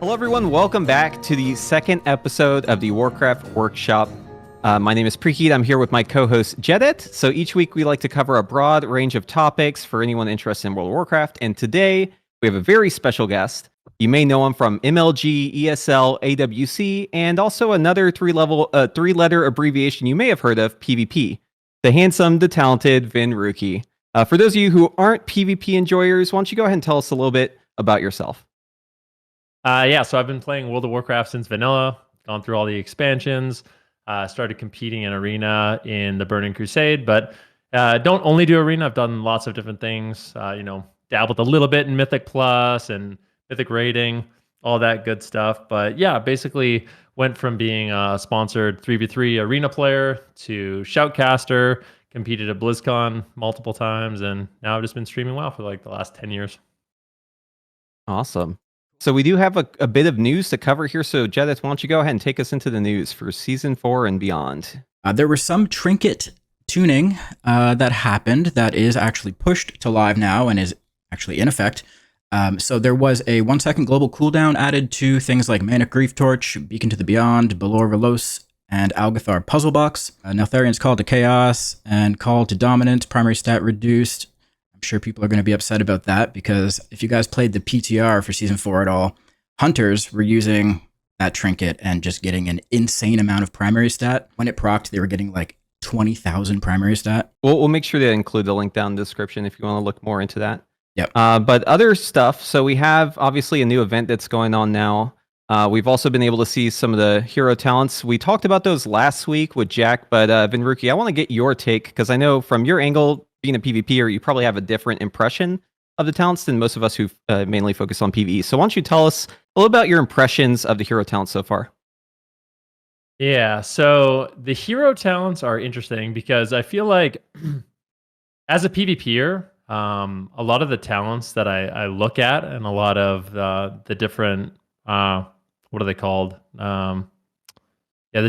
Hello, everyone. Welcome back to the second episode of the Warcraft Workshop. My name is Preheat. I'm here with my co-host Jedith. So each week we like to cover a broad range of topics for anyone interested in World of Warcraft. And today we have a very special guest. You may know him from MLG, ESL, AWC, and also another three-letter abbreviation you may have heard of, PvP. The handsome, the talented Venruki. For those of you who aren't PvP enjoyers, why don't you go ahead and tell us a little bit about yourself? So I've been playing World of Warcraft since vanilla, gone through all the expansions, started competing in Arena in the Burning Crusade, but don't only do Arena. I've done lots of different things, dabbled a little bit in Mythic Plus and Mythic Rating, all that good stuff. But yeah, basically went from being a sponsored 3v3 Arena player to Shoutcaster, competed at BlizzCon multiple times, and now I've just been streaming WoW for like the last 10 years. Awesome. So we do have a bit of news to cover here. So Jedith, why don't you go ahead and take us into the news for Season 4 and beyond? There was some trinket tuning that happened that is actually pushed to live now and is actually in effect. So there was a 1-second global cooldown added to things like Manic Grief Torch, Beacon to the Beyond, Balor Velos, and Algathar Puzzle Box. Neltharion's Call to Chaos and Call to Dominant, primary stat reduced. Sure people are going to be upset about that because if you guys played the PTR for Season 4 at all, Hunters were using that trinket and just getting an insane amount of primary stat. When it procced, they were getting like 20,000 primary stat. We'll make sure to include the link down in the description if you want to look more into that. Yep. But other stuff, so we have obviously a new event that's going on now. We've also been able to see some of the hero talents. We talked about those last week with Jack, but Venruki, I want to get your take because I know from your angle, being a PvPer, you probably have a different impression of the talents than most of us who mainly focus on PvE. So why don't you tell us a little about your impressions of the hero talents so far? Yeah, so the hero talents are interesting because I feel like as a PvPer, a lot of the talents that I look at and a lot of the different, what are they called? The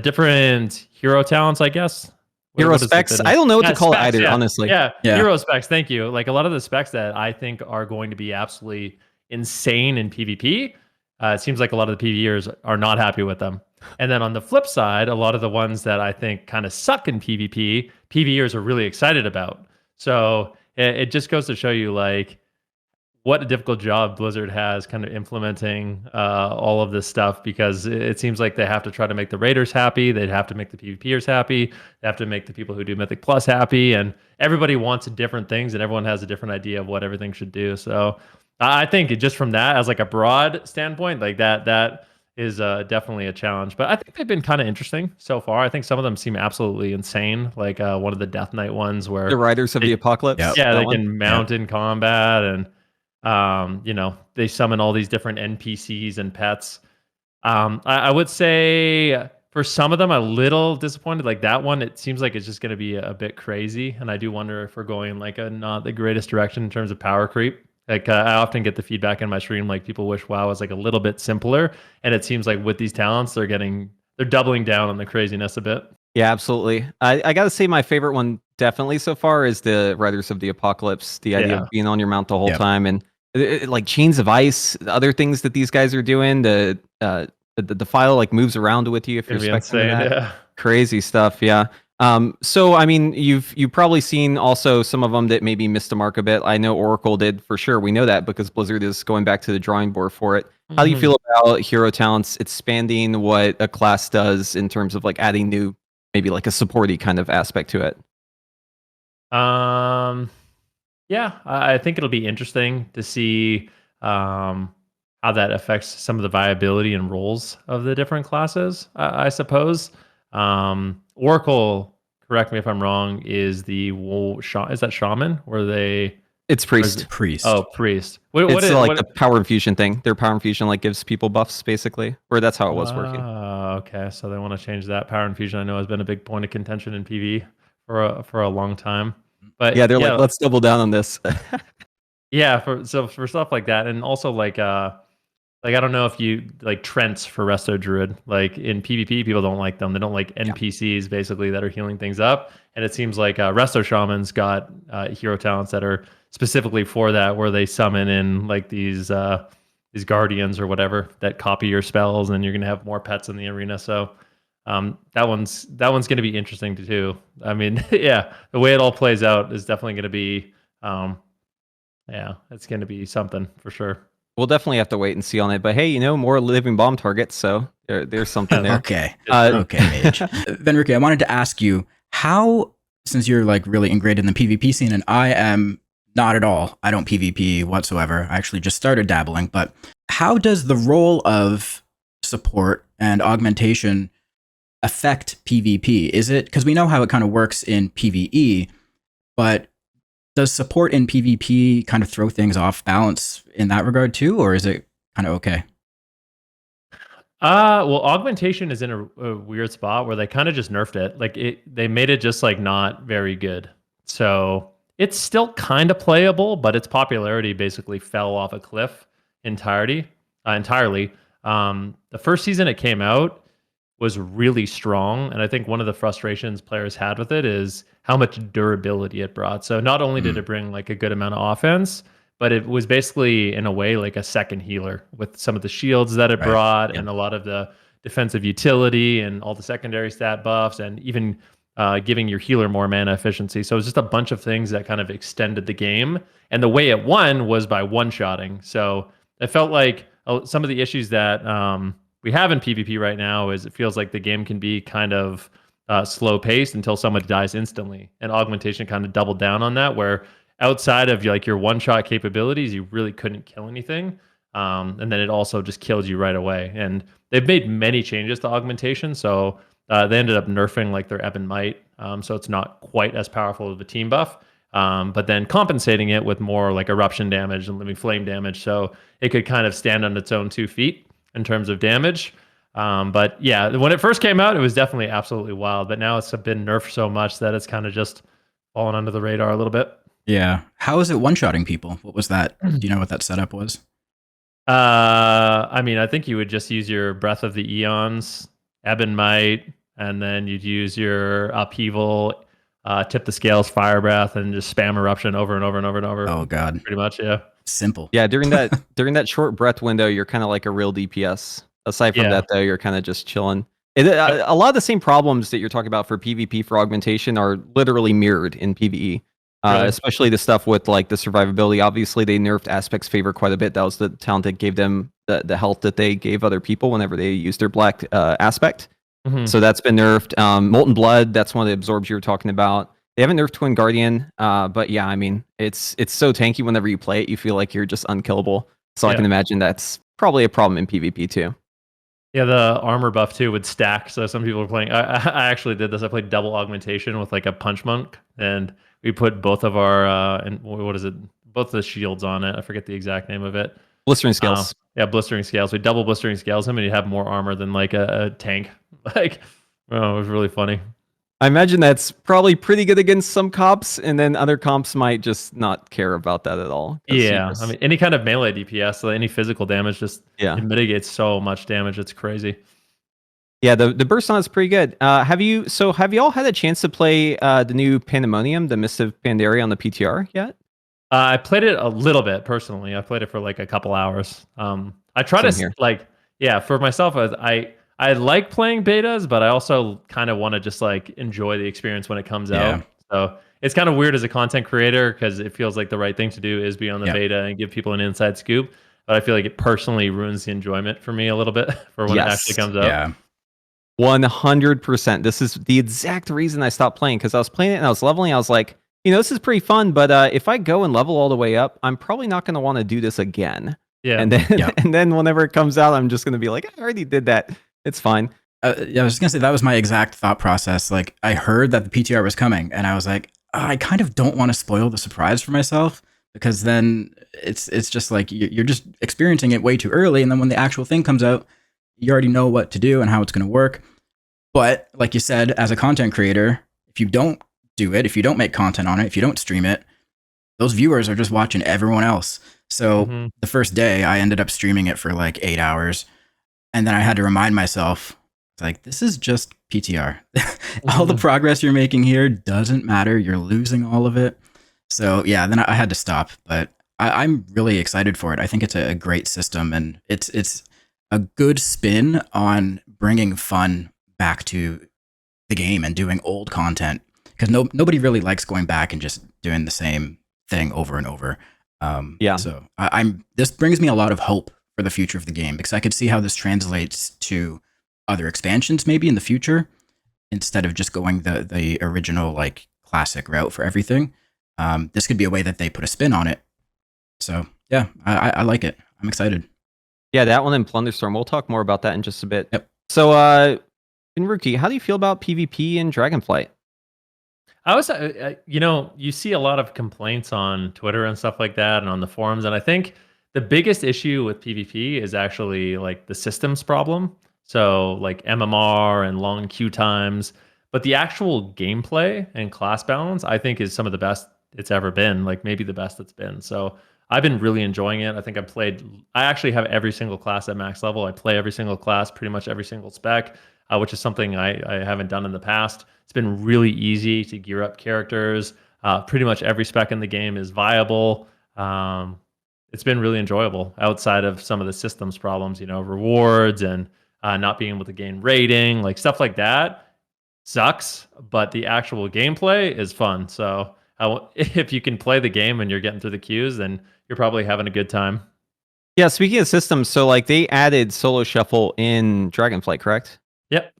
different hero talents, I guess. Hero specs? I don't know what to call specs, it either, honestly. Yeah, hero specs, thank you. Like a lot of the specs that I think are going to be absolutely insane in PvP, it seems like a lot of the PvEers are not happy with them. And then on the flip side, a lot of the ones that I think kind of suck in PvP, PvEers are really excited about. So it just goes to show you like what a difficult job Blizzard has kind of implementing all of this stuff because it seems like they have to try to make the raiders happy. They'd have to make the PvPers happy. They have to make the people who do Mythic Plus happy. And everybody wants different things and everyone has a different idea of what everything should do. So I think just from that as like a broad standpoint, like that is definitely a challenge. But I think they've been kind of interesting so far. I think some of them seem absolutely insane. Like one of the Death Knight ones where... The Riders of the Apocalypse? Yeah, they can mount in combat and... they summon all these different NPCs and pets. I would say for some of them, a little disappointed. Like that one, it seems like it's just going to be a bit crazy. And I do wonder if we're going like not the greatest direction in terms of power creep. Like I often get the feedback in my stream, like people wish WoW was like a little bit simpler. And it seems like with these talents, they're doubling down on the craziness a bit. Yeah, absolutely. I got to say my favorite one definitely so far is the Riders of the Apocalypse. The idea of being on your mount the whole time and like Chains of Ice, other things that these guys are doing. The file like moves around with you if you're expecting that. Yeah. Crazy stuff. Yeah. So I mean, you've probably seen also some of them that maybe missed the mark a bit. I know Oracle did for sure. We know that because Blizzard is going back to the drawing board for it. How do you feel about hero talents expanding what a class does in terms of like adding new, maybe like a supporty kind of aspect to it? Yeah, I think it'll be interesting to see how that affects some of the viability and roles of the different classes, I suppose. Oracle, correct me if I'm wrong, is that Shaman? It's Priest. Priest. Oh, Priest. It's like the power infusion thing. Their power infusion like gives people buffs, basically. Or that's how it was working. Okay, so they want to change that. Power infusion, I know, has been a big point of contention in PvE for a long time. But yeah, they're like, let's double down on this. Yeah, for stuff like that, and also like I don't know if you like Trents for Resto Druid. Like in PvP, people don't like them. They don't like NPCs basically that are healing things up. And it seems like Resto Shaman's got hero talents that are specifically for that, where they summon in like these guardians or whatever that copy your spells, and you're gonna have more pets in the arena. So that one's gonna be interesting too. I mean, yeah, the way it all plays out is definitely gonna be yeah, it's gonna be something for sure. We'll definitely have to wait and see on it. But hey, more living bomb targets, so there's something there. Okay. Okay, Mage. Venruki, I wanted to ask you how, since you're like really ingrained in the PvP scene, and I am not at all. I don't PvP whatsoever. I actually just started dabbling. But how does the role of support and augmentation affect PvP? Is it, because we know how it kind of works in PvE, but does support in PvP kind of throw things off balance in that regard too, or is it kind of okay? Well, augmentation is in a weird spot where they kind of just nerfed it. Like they made it just like not very good. So it's still kind of playable, but its popularity basically fell off a cliff entirely. The first season it came out was really strong, and I think one of the frustrations players had with it is how much durability it brought. So not only did it bring like a good amount of offense, but it was basically in a way like a second healer with some of the shields that it brought and a lot of the defensive utility and all the secondary stat buffs, and even giving your healer more mana efficiency. So it was just a bunch of things that kind of extended the game. And the way it won was by one-shotting. So it felt like some of the issues that we have in PvP right now is it feels like the game can be kind of slow paced until someone dies instantly. And augmentation kind of doubled down on that, where outside of like your one-shot capabilities, you really couldn't kill anything. And then it also just killed you right away. And they've made many changes to augmentation. So they ended up nerfing like their Ebb and Might. So it's not quite as powerful of a team buff. But then compensating it with more like eruption damage and living flame damage. So it could kind of stand on its own 2 feet in terms of damage. But yeah, when it first came out, it was definitely absolutely wild. But now it's been nerfed so much that it's kind of just fallen under the radar a little bit. Yeah. How is it one-shotting people? What was that? Do you know what that setup was? I mean, I think you would just use your Breath of the Eons, Ebb and Might, and then you'd use your Upheaval, Tip the Scales, Fire Breath, and just spam Eruption over and over and over and over. Oh god. Pretty much, yeah. Simple. Yeah, during that short breath window, you're kind of like a real DPS. Aside from that, though, you're kind of just chilling. A lot of the same problems that you're talking about for PvP for augmentation are literally mirrored in PvE. Really? Especially the stuff with like the survivability. Obviously, they nerfed Aspect's Favor quite a bit. That was the talent that gave them the health that they gave other people whenever they used their black aspect. Mm-hmm. So that's been nerfed. Molten Blood, that's one of the absorbs you were talking about. They haven't nerfed Twin Guardian, but yeah, I mean, it's so tanky whenever you play it, you feel like you're just unkillable. So I can imagine that's probably a problem in PvP too. Yeah, the armor buff too would stack. So some people are playing. I actually did this. I played double augmentation with like a punch monk, and we put both of our and what is it? Both the shields on it. I forget the exact name of it. Blistering Scales. Yeah, Blistering Scales. We double Blistering Scales him, and you have more armor than like a tank. Like, oh, it was really funny. I imagine that's probably pretty good against some comps, and then other comps might just not care about that at all. Yeah, I mean, any kind of melee DPS, so any physical damage, just it mitigates so much damage. It's crazy. Yeah, the burst on is pretty good. Have you all had a chance to play the new Pandemonium, the Mist of Pandaria on the PTR yet? I played it a little bit personally. I played it for like a couple hours. I try to like, for myself, I like playing betas, but I also kind of want to just like enjoy the experience when it comes out. So it's kind of weird as a content creator because it feels like the right thing to do is be on the beta and give people an inside scoop. But I feel like it personally ruins the enjoyment for me a little bit for when it actually comes out. Yeah. 100%. This is the exact reason I stopped playing, because I was playing it and I was leveling. I was like, this is pretty fun, but if I go and level all the way up, I'm probably not going to want to do this again. Yeah. And then and then whenever it comes out, I'm just going to be like, I already did that. It's fine. I was just going to say that was my exact thought process. Like, I heard that the PTR was coming, and I was like, I kind of don't want to spoil the surprise for myself, because then it's just like you're just experiencing it way too early, and then when the actual thing comes out, you already know what to do and how it's going to work. But like you said, as a content creator, if you don't do it, if you don't make content on it, if you don't stream it, those viewers are just watching everyone else. So the first day I ended up streaming it for like 8 hours. And then I had to remind myself, like, this is just PTR. All the progress you're making here doesn't matter. You're losing all of it. So yeah, then I had to stop. But I'm really excited for it. I think it's a great system, and it's a good spin on bringing fun back to the game and doing old content, because nobody really likes going back and just doing the same thing over and over. Yeah. So this brings me a lot of hope for the future of the game, because I could see how this translates to other expansions maybe in the future, instead of just going the original like classic route for everything. This could be a way that they put a spin on it. So yeah, I like it. I'm excited. Yeah, that one and Plunderstorm. We'll talk more about that in just a bit. Yep. So, Venruki, how do you feel about PvP and Dragonflight? I was, you see a lot of complaints on Twitter and stuff like that, and on the forums. And I think the biggest issue with PvP is actually like the systems problem. So like MMR and long queue times, but the actual gameplay and class balance, I think, is some of the best it's ever been. Like maybe the best it's been. So I've been really enjoying it. I think I actually have every single class at max level. I play every single class, pretty much every single spec, which is something I haven't done in the past. It's been really easy to gear up characters. Pretty much every spec in the game is viable. It's been really enjoyable outside of some of the systems problems, rewards and not being able to gain rating, like stuff like that sucks, but the actual gameplay is fun. So if you can play the game and you're getting through the queues, then you're probably having a good time. Yeah, speaking of systems, so like they added solo shuffle in Dragonflight, correct? Yep.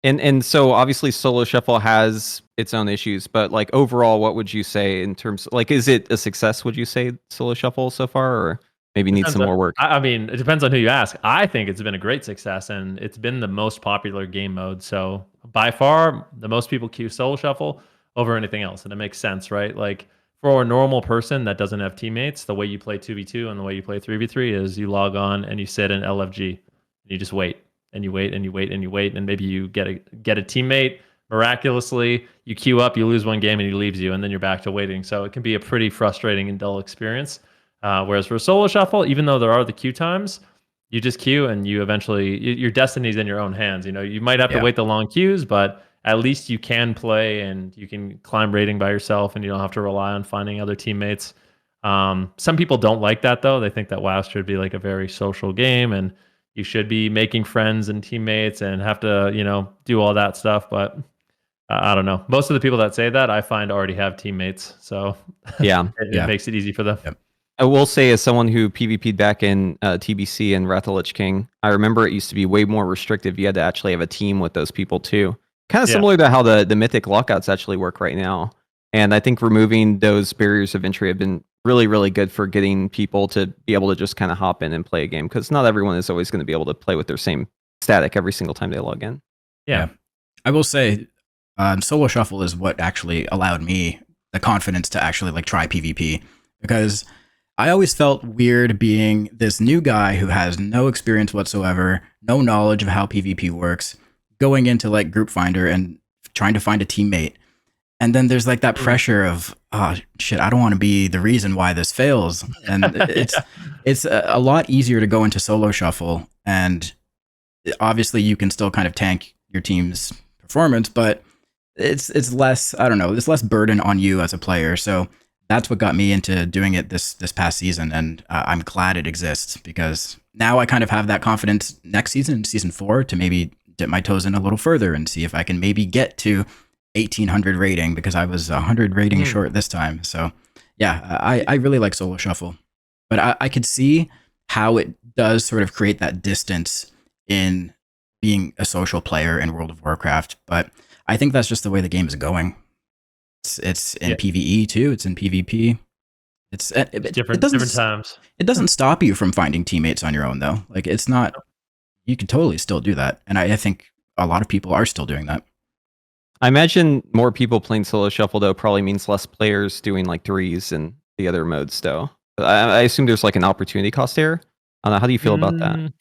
And so obviously solo shuffle has its own issues, but like overall, what would you say in terms like, is it a success, would you say, solo shuffle so far, or maybe needs some more work? I mean, it depends on who you ask. I think it's been a great success, and it's been the most popular game mode. So by far, the most people queue solo shuffle over anything else, and it makes sense, right? Like for a normal person that doesn't have teammates, the way you play 2v2 and the way you play 3v3 is you log on and you sit in LFG and you just wait and you wait and you wait and you wait, and maybe you get a teammate miraculously, you queue up, you lose one game and he leaves you, and then you're back to waiting. So it can be a pretty frustrating and dull experience. Whereas for solo shuffle, even though there are the queue times, you just queue and you eventually your destiny's in your own hands. You might have to wait the long queues, but at least you can play and you can climb rating by yourself, and you don't have to rely on finding other teammates. Some people don't like that though. They think that WoW should be like a very social game, and you should be making friends and teammates and have to, do all that stuff. But I don't know. Most of the people that say that I find already have teammates, so Yeah, it makes it easy for them. Yep. I will say, as someone who PvP'd back in TBC and Wrath of the Lich King, I remember it used to be way more restrictive. You had to actually have a team with those people too. Kind of similar to how the Mythic lockouts actually work right now. And I think removing those barriers of entry have been really, really good for getting people to be able to just kind of hop in and play a game, because not everyone is always going to be able to play with their same static every single time they log in. Yeah. I will say solo shuffle is what actually allowed me the confidence to actually like try PvP, because I always felt weird being this new guy who has no experience whatsoever, no knowledge of how PvP works, going into like Group Finder and trying to find a teammate. And then there's like that pressure of, oh shit, I don't want to be the reason why this fails. And it's a lot easier to go into solo shuffle, and obviously you can still kind of tank your team's performance, but it's less, I don't know, there's less burden on you as a player. So that's what got me into doing it this past season, and I'm glad it exists, because now I kind of have that confidence next season, season 4, to maybe dip my toes in a little further and see if I can maybe get to 1800 rating, because I was 100 rating short this time. So yeah, I really like solo shuffle, but I could see how it does sort of create that distance in being a social player in World of Warcraft. But I think that's just the way the game is going. It's in PvE too. It's in PvP. It's different times. It doesn't stop you from finding teammates on your own though. Like it's not. You can totally still do that, and I think a lot of people are still doing that. I imagine more people playing solo shuffle though probably means less players doing like threes and the other modes though. I assume there's like an opportunity cost there. I don't know. How do you feel about that?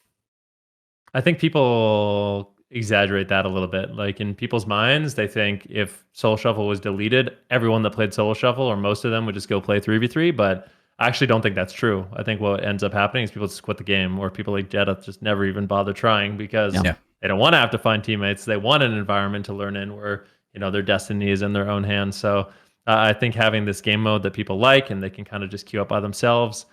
I think people exaggerate that a little bit. Like in people's minds, they think if solo shuffle was deleted, everyone that played solo shuffle, or most of them, would just go play 3v3. But I actually don't think that's true. I think what ends up happening is people just quit the game, or people like Jedith just never even bother trying, because they don't want to have to find teammates. They want an environment to learn in where, their destiny is in their own hands. So I think having this game mode that people like and they can kind of just queue up by themselves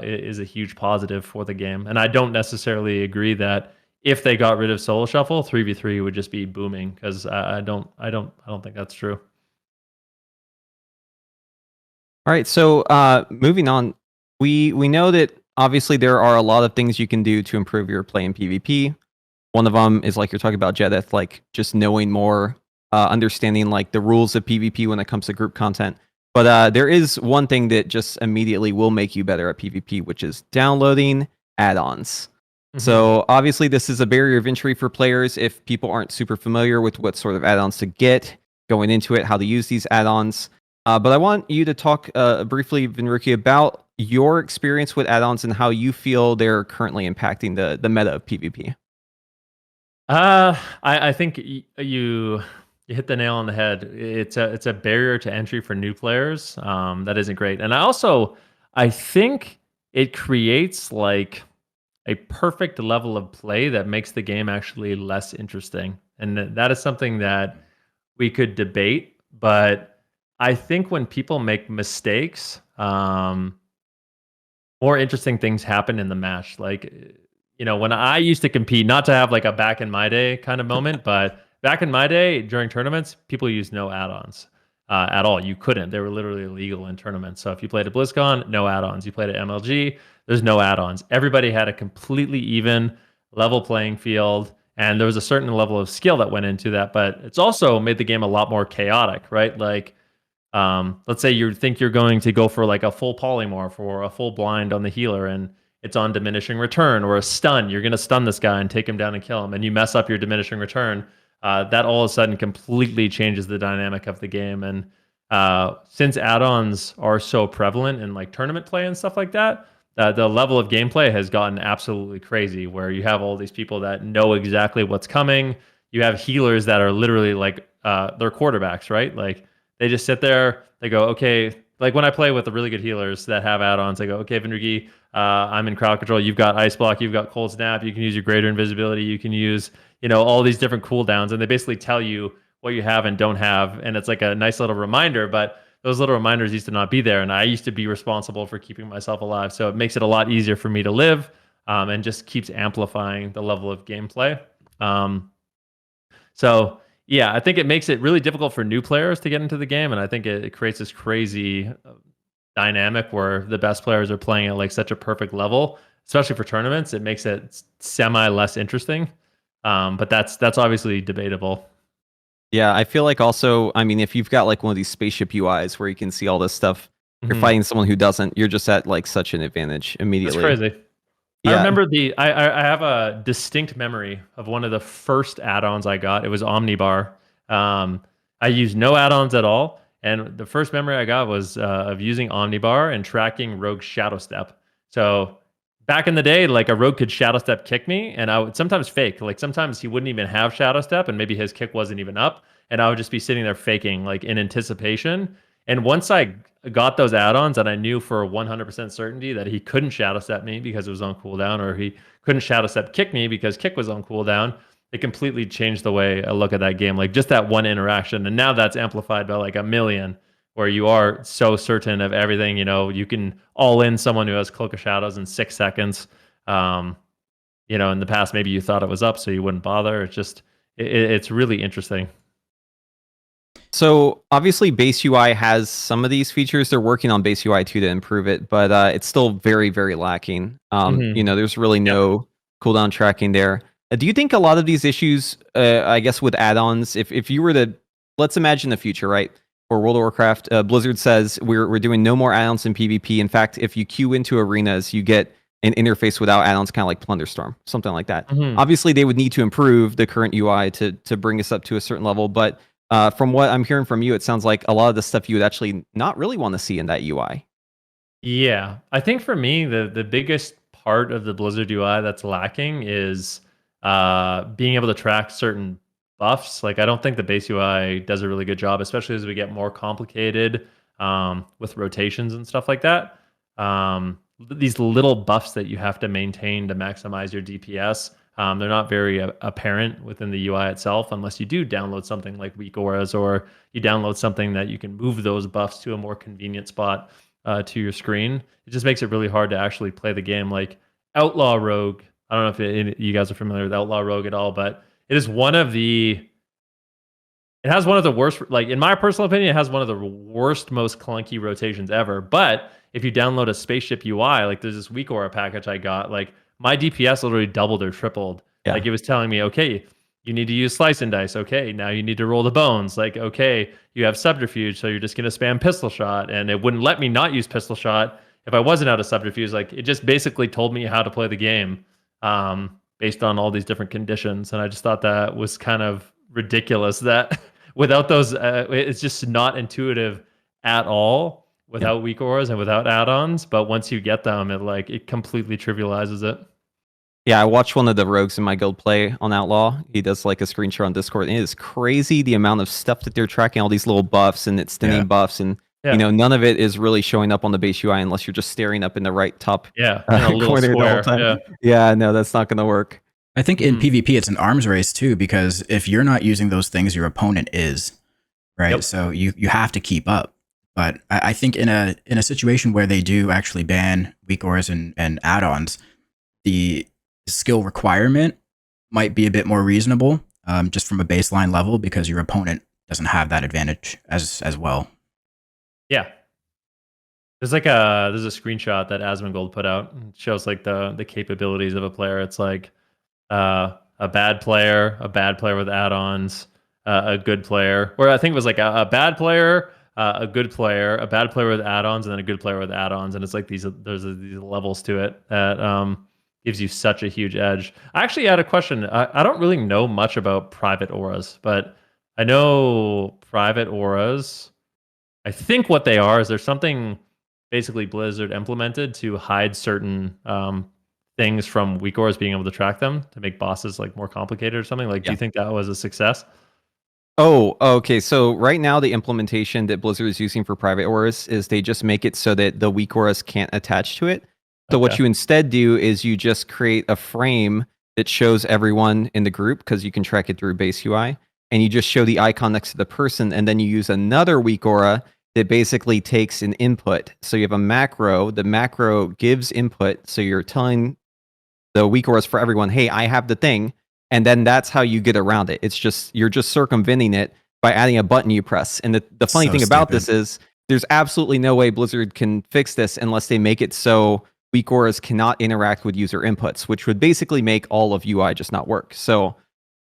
is a huge positive for the game. And I don't necessarily agree that if they got rid of solo shuffle, 3v3 would just be booming, because I don't think that's true. All right, so moving on, we know that obviously there are a lot of things you can do to improve your play in PvP. One of them is, like you're talking about, Jedith, like just knowing more, understanding like the rules of PvP when it comes to group content. But there is one thing that just immediately will make you better at PvP, which is downloading add-ons. So obviously this is a barrier of entry for players if people aren't super familiar with what sort of add-ons to get, going into it, how to use these add-ons. But I want you to talk briefly, Venruki, about your experience with add-ons and how you feel they're currently impacting the meta of PvP. I think you hit the nail on the head. It's a barrier to entry for new players. That isn't great. And I think it creates like a perfect level of play that makes the game actually less interesting. And that is something that we could debate, but I think when people make mistakes, more interesting things happen in the match. Like, when I used to compete, not to have like a back in my day kind of moment, but back in my day during tournaments, people used no add-ons at all. You couldn't. They were literally illegal in tournaments. So if you played at BlizzCon, no add-ons. You played at MLG, there's no add-ons. Everybody had a completely even level playing field, and there was a certain level of skill that went into that, but it's also made the game a lot more chaotic, right? Like, let's say you think you're going to go for like a full polymorph or a full blind on the healer, and it's on diminishing return or a stun. You're going to stun this guy and take him down and kill him, and you mess up your diminishing return. That all of a sudden completely changes the dynamic of the game. And since add-ons are so prevalent in like tournament play and stuff like that, the level of gameplay has gotten absolutely crazy, where you have all these people that know exactly what's coming. You have healers that are literally like they're quarterbacks, right? Like they just sit there, they go, okay, like when I play with the really good healers that have add-ons, I go, okay, Venruki, I'm in crowd control. You've got Ice Block, you've got Cold Snap, you can use your Greater Invisibility, you can use, all these different cooldowns, and they basically tell you what you have and don't have, and it's like a nice little reminder, but those little reminders used to not be there, and I used to be responsible for keeping myself alive, so it makes it a lot easier for me to live, and just keeps amplifying the level of gameplay. So yeah, I think it makes it really difficult for new players to get into the game, and I think it creates this crazy dynamic where the best players are playing at like such a perfect level, especially for tournaments. It makes it semi less interesting, but that's obviously debatable. Yeah, I feel like also, I mean, if you've got like one of these spaceship UIs where you can see all this stuff, you're fighting someone who doesn't, you're just at like such an advantage immediately. That's crazy. Yeah. I remember I have a distinct memory of one of the first add-ons I got. It was Omnibar. I used no add-ons at all, and the first memory I got was of using Omnibar and tracking Rogue's Shadow Step. So back in the day, like a rogue could Shadow Step kick me, and I would sometimes fake. Like sometimes he wouldn't even have Shadow Step, and maybe his kick wasn't even up, and I would just be sitting there faking, like in anticipation. And once I got those add-ons, and I knew for 100% certainty that he couldn't Shadow Step me because it was on cooldown, or he couldn't Shadow Step kick me because kick was on cooldown, it completely changed the way I look at that game. Like just that one interaction, and now that's amplified by like a million, where you are so certain of everything. You can all in someone who has Cloak of Shadows in 6 seconds. In the past, maybe you thought it was up, so you wouldn't bother. It's just, it's really interesting. So obviously base UI has some of these features. They're working on base UI 2 to improve it, but it's still very, very lacking. There's really no cooldown tracking there. Do you think a lot of these issues, I guess with add-ons, if you were to, let's imagine the future, right? For World of Warcraft, Blizzard says we're doing no more add-ons in PvP. In fact, if you queue into arenas, you get an interface without add-ons, kind of like Plunderstorm, something like that. Obviously, they would need to improve the current UI to bring us up to a certain level. But from what I'm hearing from you, it sounds like a lot of the stuff you would actually not really want to see in that UI. Yeah, I think for me, the biggest part of the Blizzard UI that's lacking is being able to track certain buffs. Like I don't think the base UI does a really good job, especially as we get more complicated with rotations and stuff like that. These little buffs that you have to maintain to maximize your DPS, They're not very apparent within the UI itself unless you do download something like Weakauras, or you download something that you can move those buffs to a more convenient spot to your screen. It just makes it really hard to actually play the game. Like Outlaw Rogue, I don't know if you guys are familiar with Outlaw Rogue at all, but it is it has one of the worst, like in my personal opinion, it has one of the worst, most clunky rotations ever. But if you download a spaceship UI, like there's this Weakora package I got, like my DPS literally doubled or tripled. Yeah. Like it was telling me, okay, you need to use slice and dice. Okay, now you need to roll the bones. Like, okay, you have subterfuge, so you're just gonna spam pistol shot, and it wouldn't let me not use pistol shot if I wasn't out of subterfuge. Like it just basically told me how to play the game based on all these different conditions, and I just thought that was kind of ridiculous that without those, it's just not intuitive at all without Weakauras and without add-ons. But once you get them, it completely trivializes it. Yeah, I watched one of the rogues in my guild play on Outlaw. He does like a screenshot on Discord, and it is crazy the amount of stuff that they're tracking, all these little buffs and extending buffs, and none of it is really showing up on the base UI unless you're just staring up in the right top in a little corner square. the whole time. Yeah, no, that's not going to work. I think in PvP it's an arms race too, because if you're not using those things, your opponent is, right? Yep. So you have to keep up. But I think in a situation where they do actually ban Weakauras and add-ons, the skill requirement might be a bit more reasonable, just from a baseline level, because your opponent doesn't have that advantage as well. Yeah. There's a screenshot that Asmongold put out. It shows like the capabilities of a player. It's like a bad player with add-ons, a good player, or I think it was like a bad player, a good player, a bad player with add-ons, and then a good player with add-ons. And it's like there's these levels to it that gives you such a huge edge. I actually had a question. I don't really know much about private auras, but I know private auras, I think what they are is there's something basically Blizzard implemented to hide certain things from Weakauras being able to track them to make bosses like more complicated or something. Like, do you think that was a success? Oh, okay. So right now the implementation that Blizzard is using for private auras is they just make it so that the Weakauras can't attach to it. So what you instead do is you just create a frame that shows everyone in the group, because you can track it through base UI, and you just show the icon next to the person, and then you use another Weakaura that basically takes an input. So you have a macro. The macro gives input, so you're telling the Weakauras for everyone, hey, I have the thing, and then that's how you get around it. It's just you're just circumventing it by adding a button you press. And the funny thing about this is there's absolutely no way Blizzard can fix this unless they make it so Weakauras cannot interact with user inputs, which would basically make all of UI just not work. So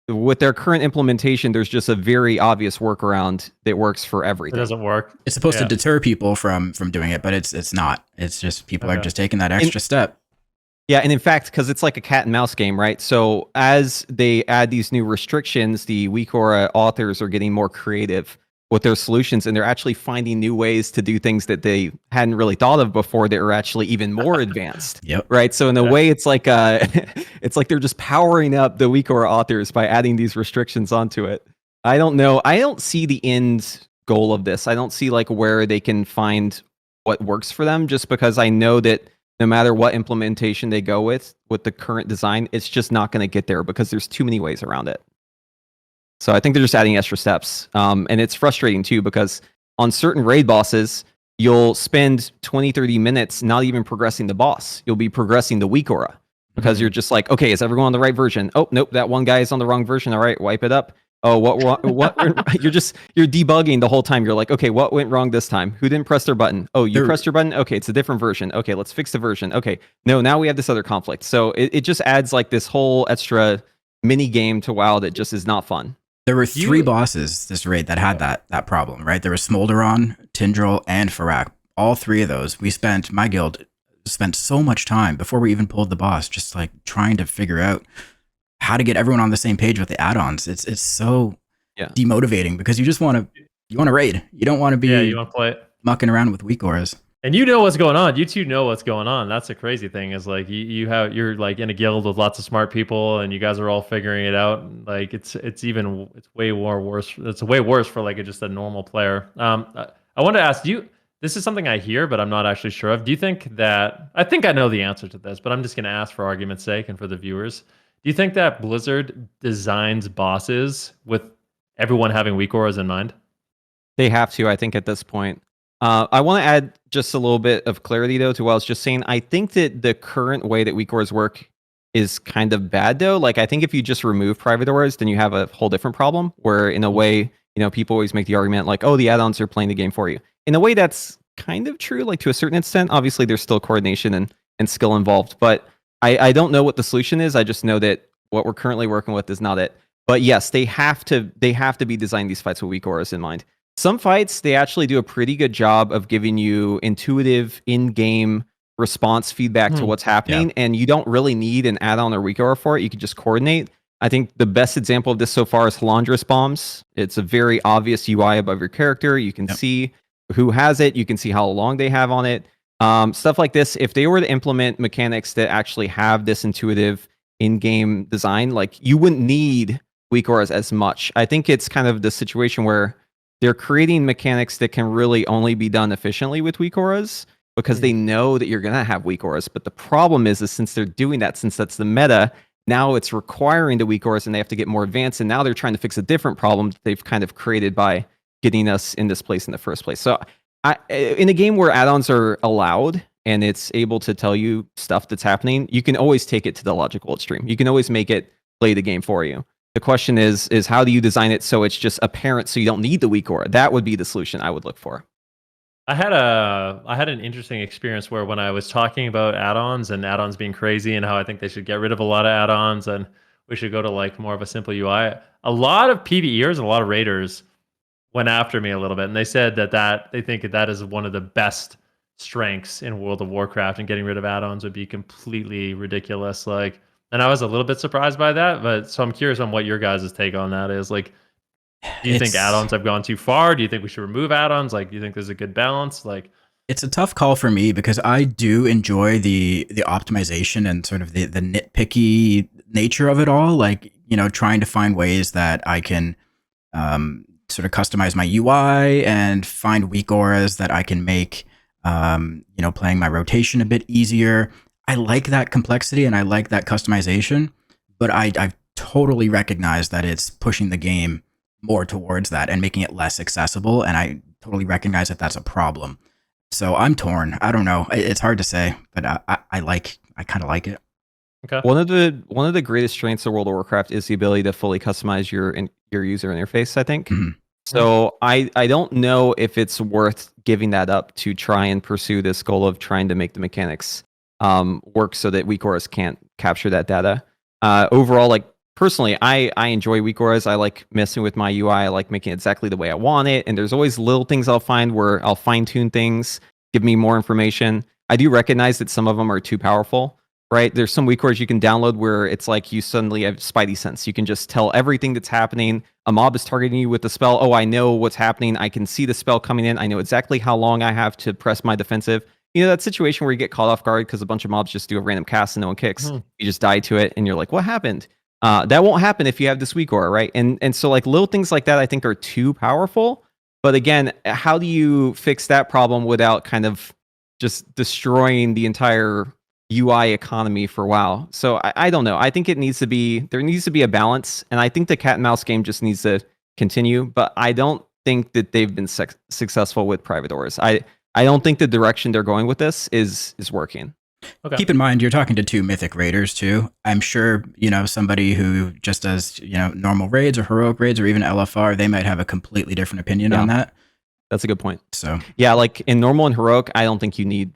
with their current implementation, there's just a very obvious workaround that works for everything. It doesn't work. It's supposed to deter people from doing it, but it's not. It's just people are just taking that extra step. Yeah, and in fact, because it's like a cat and mouse game, right? So as they add these new restrictions, the Weakaura authors are getting more creative with their solutions, and they're actually finding new ways to do things that they hadn't really thought of before that are actually even more advanced. Right? So in a way, it's like it's like they're just powering up the Weakaura authors by adding these restrictions onto it. I don't know. I don't see the end goal of this. I don't see like where they can find what works for them, just because I know that no matter what implementation they go with the current design, it's just not going to get there because there's too many ways around it. So I think they're just adding extra steps. And it's frustrating too, because on certain raid bosses, you'll spend 20, 30 minutes not even progressing the boss. You'll be progressing the Weakaura because you're just like, okay, is everyone on the right version? Oh, nope, that one guy is on the wrong version. All right, wipe it up. Oh, what you're debugging the whole time. You're like, okay, what went wrong this time? Who didn't press their button? Oh, you pressed your button? Okay, it's a different version. Okay, let's fix the version. Okay, no, now we have this other conflict. So it just adds like this whole extra mini game to WoW that just is not fun. There were three bosses this raid that had that problem, right? There was Smolderon, Tindril, and Farak. All three of those, my guild spent so much time before we even pulled the boss, just like trying to figure out how to get everyone on the same page with the add-ons. It's so demotivating because you just want to raid. You don't want to be you want to play it, mucking around with Weakauras. And you know what's going on. You two know what's going on. That's the crazy thing is like you're like in a guild with lots of smart people and you guys are all figuring it out. Like it's way more worse. It's way worse for like just a normal player. I want to ask you, this is something I hear, but I'm not actually sure of. Do you think that, I think I know the answer to this, but I'm just going to ask for argument's sake and for the viewers. Do you think that Blizzard designs bosses with everyone having Weakauras in mind? They have to, I think, at this point. I want to add just a little bit of clarity, though, to what I was just saying. I think that the current way that Weakauras work is kind of bad, though. Like, I think if you just remove private auras, then you have a whole different problem, where in a way, people always make the argument like, oh, the add-ons are playing the game for you. In a way, that's kind of true, like to a certain extent. Obviously, there's still coordination and skill involved, but I don't know what the solution is. I just know that what we're currently working with is not it. But yes, they have to be designing these fights with Weakauras in mind. Some fights, they actually do a pretty good job of giving you intuitive in-game response feedback to what's happening, and you don't really need an add-on or Weakaura for it. You can just coordinate. I think the best example of this so far is Halandris bombs. It's a very obvious UI above your character. You can see who has it. You can see how long they have on it. Stuff like this, if they were to implement mechanics that actually have this intuitive in-game design, like, you wouldn't need Weakauras as much. I think it's kind of the situation where they're creating mechanics that can really only be done efficiently with Weakauras because they know that you're going to have Weakauras. But the problem is since they're doing that, since that's the meta, now it's requiring the Weakauras and they have to get more advanced. And now they're trying to fix a different problem that they've kind of created by getting us in this place in the first place. So in a game where add-ons are allowed and it's able to tell you stuff that's happening, you can always take it to the logical extreme. You can always make it play the game for you. The question is how do you design it so it's just apparent so you don't need the Weakaura? That would be the solution I would look for. I had an interesting experience where when I was talking about add-ons and add-ons being crazy and how I think they should get rid of a lot of add-ons and we should go to like more of a simple UI, a lot of PvEers and a lot of raiders went after me a little bit, and they said that they think that is one of the best strengths in World of Warcraft, and getting rid of add-ons would be completely ridiculous. Like, and I was a little bit surprised by that, but so I'm curious on what your guys' take on that is. Like, do you think add-ons have gone too far? Do you think we should remove add-ons? Like, do you think there's a good balance? Like, it's a tough call for me because I do enjoy the optimization and sort of the nitpicky nature of it all. Like, trying to find ways that I can sort of customize my UI and find Weakauras that I can make, playing my rotation a bit easier. I like that complexity and I like that customization, but I totally recognize that it's pushing the game more towards that and making it less accessible. And I totally recognize that that's a problem. So I'm torn. I don't know. It's hard to say, but I kind of like it. Okay. One of the greatest strengths of World of Warcraft is the ability to fully customize your user interface, I think. Mm-hmm. So I don't know if it's worth giving that up to try and pursue this goal of trying to make the mechanics work so that Weakauras can't capture that data. Overall, like, personally, I enjoy Weakauras. I like messing with my UI. I like making it exactly the way I want it. And there's always little things I'll find where I'll fine-tune things, give me more information. I do recognize that some of them are too powerful, right? There's some Weakauras you can download where it's like you suddenly have spidey sense. You can just tell everything that's happening. A mob is targeting you with the spell. Oh, I know what's happening. I can see the spell coming in. I know exactly how long I have to press my defensive. That situation where you get caught off guard because a bunch of mobs just do a random cast and no one kicks. You just die to it and you're like, what happened? That won't happen if you have this Weakaura, right? And so like little things like that I think are too powerful. But again, how do you fix that problem without kind of just destroying the entire UI economy for WoW? So I don't know. I think there needs to be a balance, and I think the cat and mouse game just needs to continue. But I don't think that they've been successful with private auras. I don't think the direction they're going with this is working. Okay. Keep in mind, you're talking to two mythic raiders too. I'm sure, somebody who just does, normal raids or heroic raids or even LFR, they might have a completely different opinion on that. That's a good point. So yeah, like in normal and heroic, I don't think you need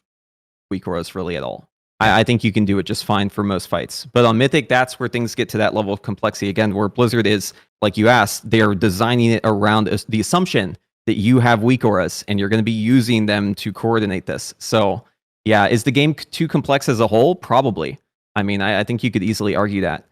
Weakauras really at all. I think you can do it just fine for most fights. But on mythic, that's where things get to that level of complexity again, where Blizzard is, like you asked, they're designing it around the assumption that you have Weakauras and you're going to be using them to coordinate this. So yeah, is the game too complex as a whole? Probably. I mean, I think you could easily argue that.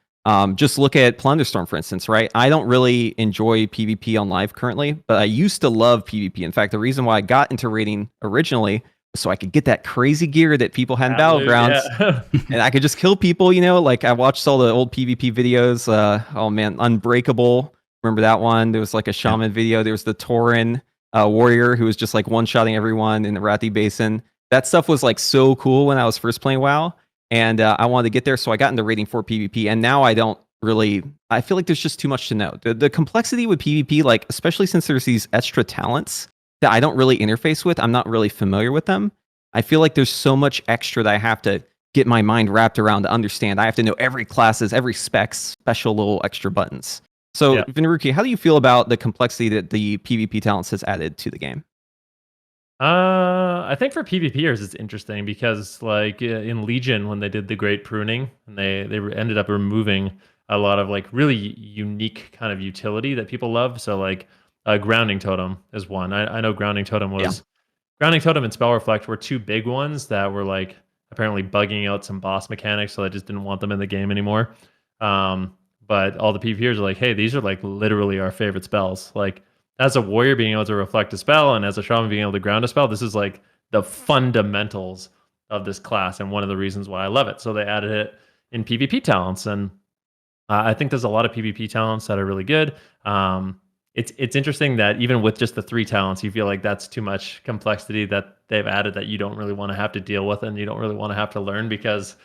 Just look at Plunderstorm, for instance, right? I don't really enjoy PvP on live currently, but I used to love PvP. In fact, the reason why I got into raiding originally was so I could get that crazy gear that people had in Battlegrounds, and I could just kill people, like I watched all the old PvP videos. Oh man, Unbreakable. Remember that one? There was like a shaman video. There was the Tauren warrior who was just like one-shotting everyone in the Rathi Basin. That stuff was like so cool when I was first playing WoW. and I wanted to get there, so I got into raiding for PvP, and now I don't really. I feel like there's just too much to know. The complexity with PvP, like especially since there's these extra talents that I don't really interface with, I'm not really familiar with them. I feel like there's so much extra that I have to get my mind wrapped around to understand. I have to know every class's, every spec's special little extra buttons. So, Venruki, how do you feel about the complexity that the PvP talents has added to the game? I think for PvPers it's interesting because like in Legion when they did the great pruning and they ended up removing a lot of like really unique kind of utility that people love. So like grounding totem is one. I know grounding totem was grounding totem and spell reflect were two big ones that were like apparently bugging out some boss mechanics, so I just didn't want them in the game anymore. But all the PvPers are like, hey, these are like literally our favorite spells. Like as a warrior being able to reflect a spell and as a shaman being able to ground a spell, this is like the fundamentals of this class and one of the reasons why I love it. So they added it in PvP talents, and I think there's a lot of PvP talents that are really good. It's interesting that even with just the 3 talents, you feel like that's too much complexity that they've added that you don't really want to have to deal with and you don't really want to have to learn, because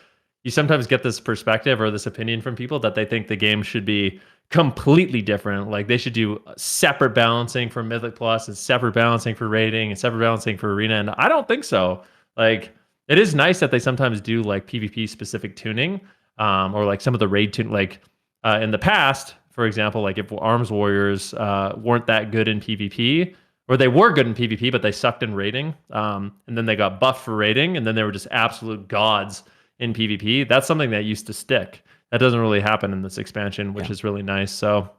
you sometimes get this perspective or this opinion from people that they think the game should be completely different. Like they should do separate balancing for Mythic Plus and separate balancing for rating and separate balancing for Arena. And I don't think so. Like it is nice that they sometimes do like PvP specific tuning, or like some of the raid tune, like in the past, for example, like if Arms Warriors weren't that good in PvP, or they were good in PvP, but they sucked in raiding, and then they got buffed for raiding, and then they were just absolute gods in PvP. That's something that used to stick. That doesn't really happen in this expansion, which is really nice. So,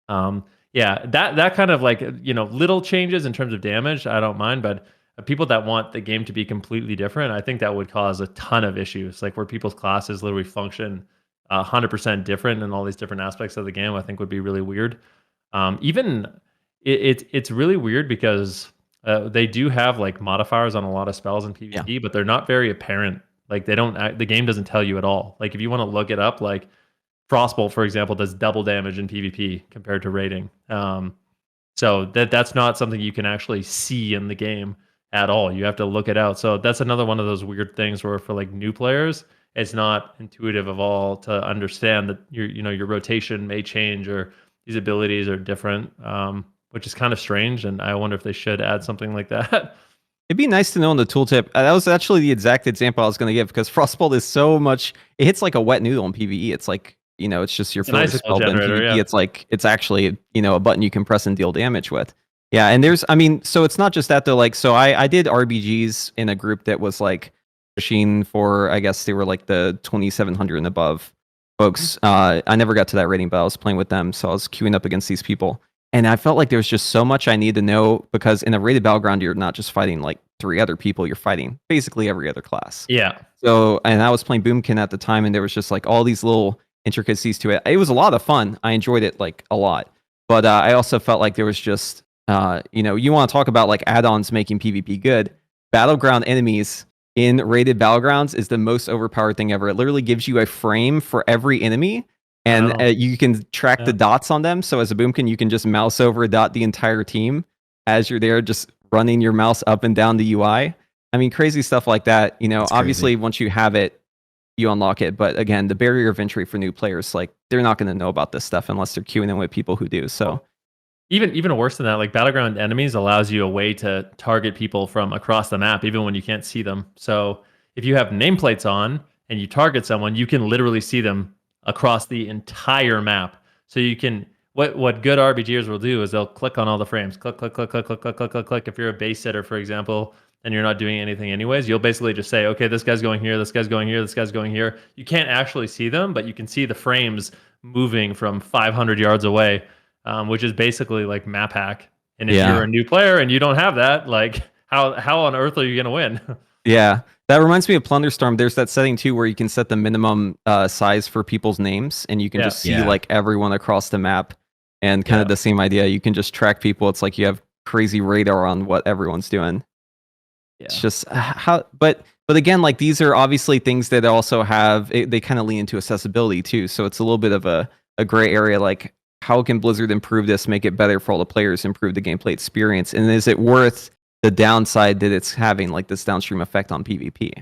that kind of like, little changes in terms of damage, I don't mind, but people that want the game to be completely different, I think that would cause a ton of issues, like where people's classes literally function 100% different in all these different aspects of the game, I think would be really weird. It's really weird because they do have like modifiers on a lot of spells in PvP, but they're not very apparent. Like the game doesn't tell you at all. Like if you want to look it up, like Frostbolt, for example, does double damage in PvP compared to raiding. So that's not something you can actually see in the game at all. You have to look it out. So that's another one of those weird things where for like new players, it's not intuitive of all to understand that your rotation may change or these abilities are different, which is kind of strange. And I wonder if they should add something like that. It'd be nice to know in the tooltip. That was actually the exact example I was going to give, because Frostbolt is so much. It hits like a wet noodle in PvE. It's like, it's just your nice spell. But in PvP, yeah. it's like it's actually a button you can press and deal damage with. Yeah, and so it's not just that though. Like, so I did RBGs in a group that was like pushing for, I guess they were like the 2700 and above folks. I never got to that rating, but I was playing with them, so I was queuing up against these people. And I felt like there was just so much I need to know, because in a rated battleground, you're not just fighting like 3 other people, you're fighting basically every other class. Yeah. So, and I was playing Boomkin at the time, and there was just like all these little intricacies to it. It was a lot of fun. I enjoyed it like a lot. But I also felt like there was just, you want to talk about like add-ons making PvP good. Battleground enemies in rated battlegrounds is the most overpowered thing ever. It literally gives you a frame for every enemy. And you can track the dots on them. So as a Boomkin, you can just mouse over dot the entire team as you're there, just running your mouse up and down the UI. I mean, crazy stuff like that. Obviously, once you have it, you unlock it. But again, the barrier of entry for new players, like they're not going to know about this stuff unless they're queuing in with people who do. So even worse than that, like battleground enemies allows you a way to target people from across the map, even when you can't see them. So if you have nameplates on and you target someone, you can literally see them across the entire map. So you can, what good RBGers will do is they'll click on all the frames, click. If you're a base sitter, for example, and you're not doing anything anyways, you'll basically just say, okay, this guy's going here, this guy's going here, this guy's going here. You can't actually see them, but you can see the frames moving from 500 yards away, which is basically like map hack. And if you're a new player and you don't have that, like how on earth are you going to win? Yeah, that reminds me of Plunderstorm. There's that setting too where you can set the minimum size for people's names, and you can just see like everyone across the map, and kind of the same idea. You can just track people. It's like you have crazy radar on what everyone's doing. Yeah. It's just but again, like these are obviously things that also have, they kind of lean into accessibility too. So it's a little bit of a gray area. Like, how can Blizzard improve this, make it better for all the players, improve the gameplay experience, and is it worth the downside that it's having, like this downstream effect on PvP?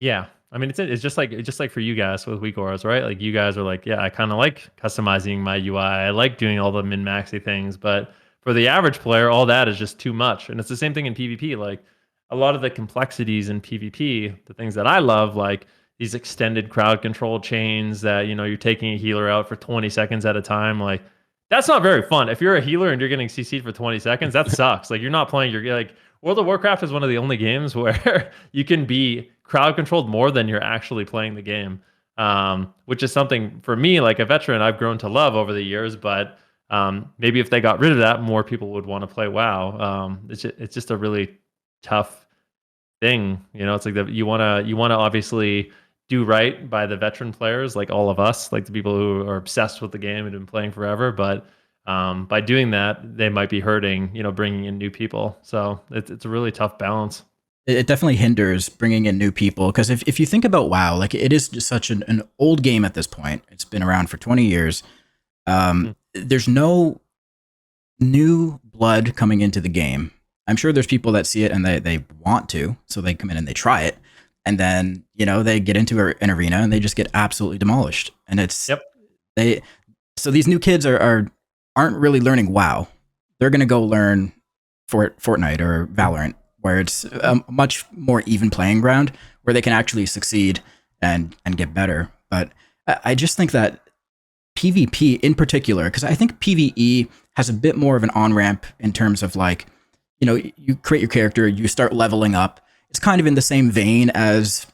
Yeah, I mean, it's just like for you guys with Weakauras, right? Like you guys are like, yeah, I kind of like customizing my UI. I like doing all the min-maxy things, but for the average player, all that is just too much. And it's the same thing in PvP. Like a lot of the complexities in PvP, the things that I love, like these extended crowd control chains that, you're taking a healer out for 20 seconds at a time. Like that's not very fun. If you're a healer and you're getting CC'd for 20 seconds, that sucks. Like you're not playing, you're like, World of Warcraft is one of the only games where you can be crowd controlled more than you're actually playing the game, which is something for me, like a veteran, I've grown to love over the years. But maybe if they got rid of that, more people would want to play WoW. It's just a really tough thing. It's like that you wanna obviously do right by the veteran players, like all of us, like the people who are obsessed with the game and been playing forever. But by doing that, they might be hurting, bringing in new people. So it's a really tough balance. It definitely hinders bringing in new people, because if you think about WoW, like it is just such an old game at this point. It's been around for 20 years. There's no new blood coming into the game. I'm sure there's people that see it and they want to, so they come in and they try it. And then, they get into an arena and they just get absolutely demolished. And it's, so these new kids aren't really learning WoW. They're going to go learn Fortnite or Valorant, where it's a much more even playing ground where they can actually succeed and get better. But I just think that PvP in particular, because I think PvE has a bit more of an on-ramp in terms of like, you create your character, you start leveling up. It's kind of in the same vein as,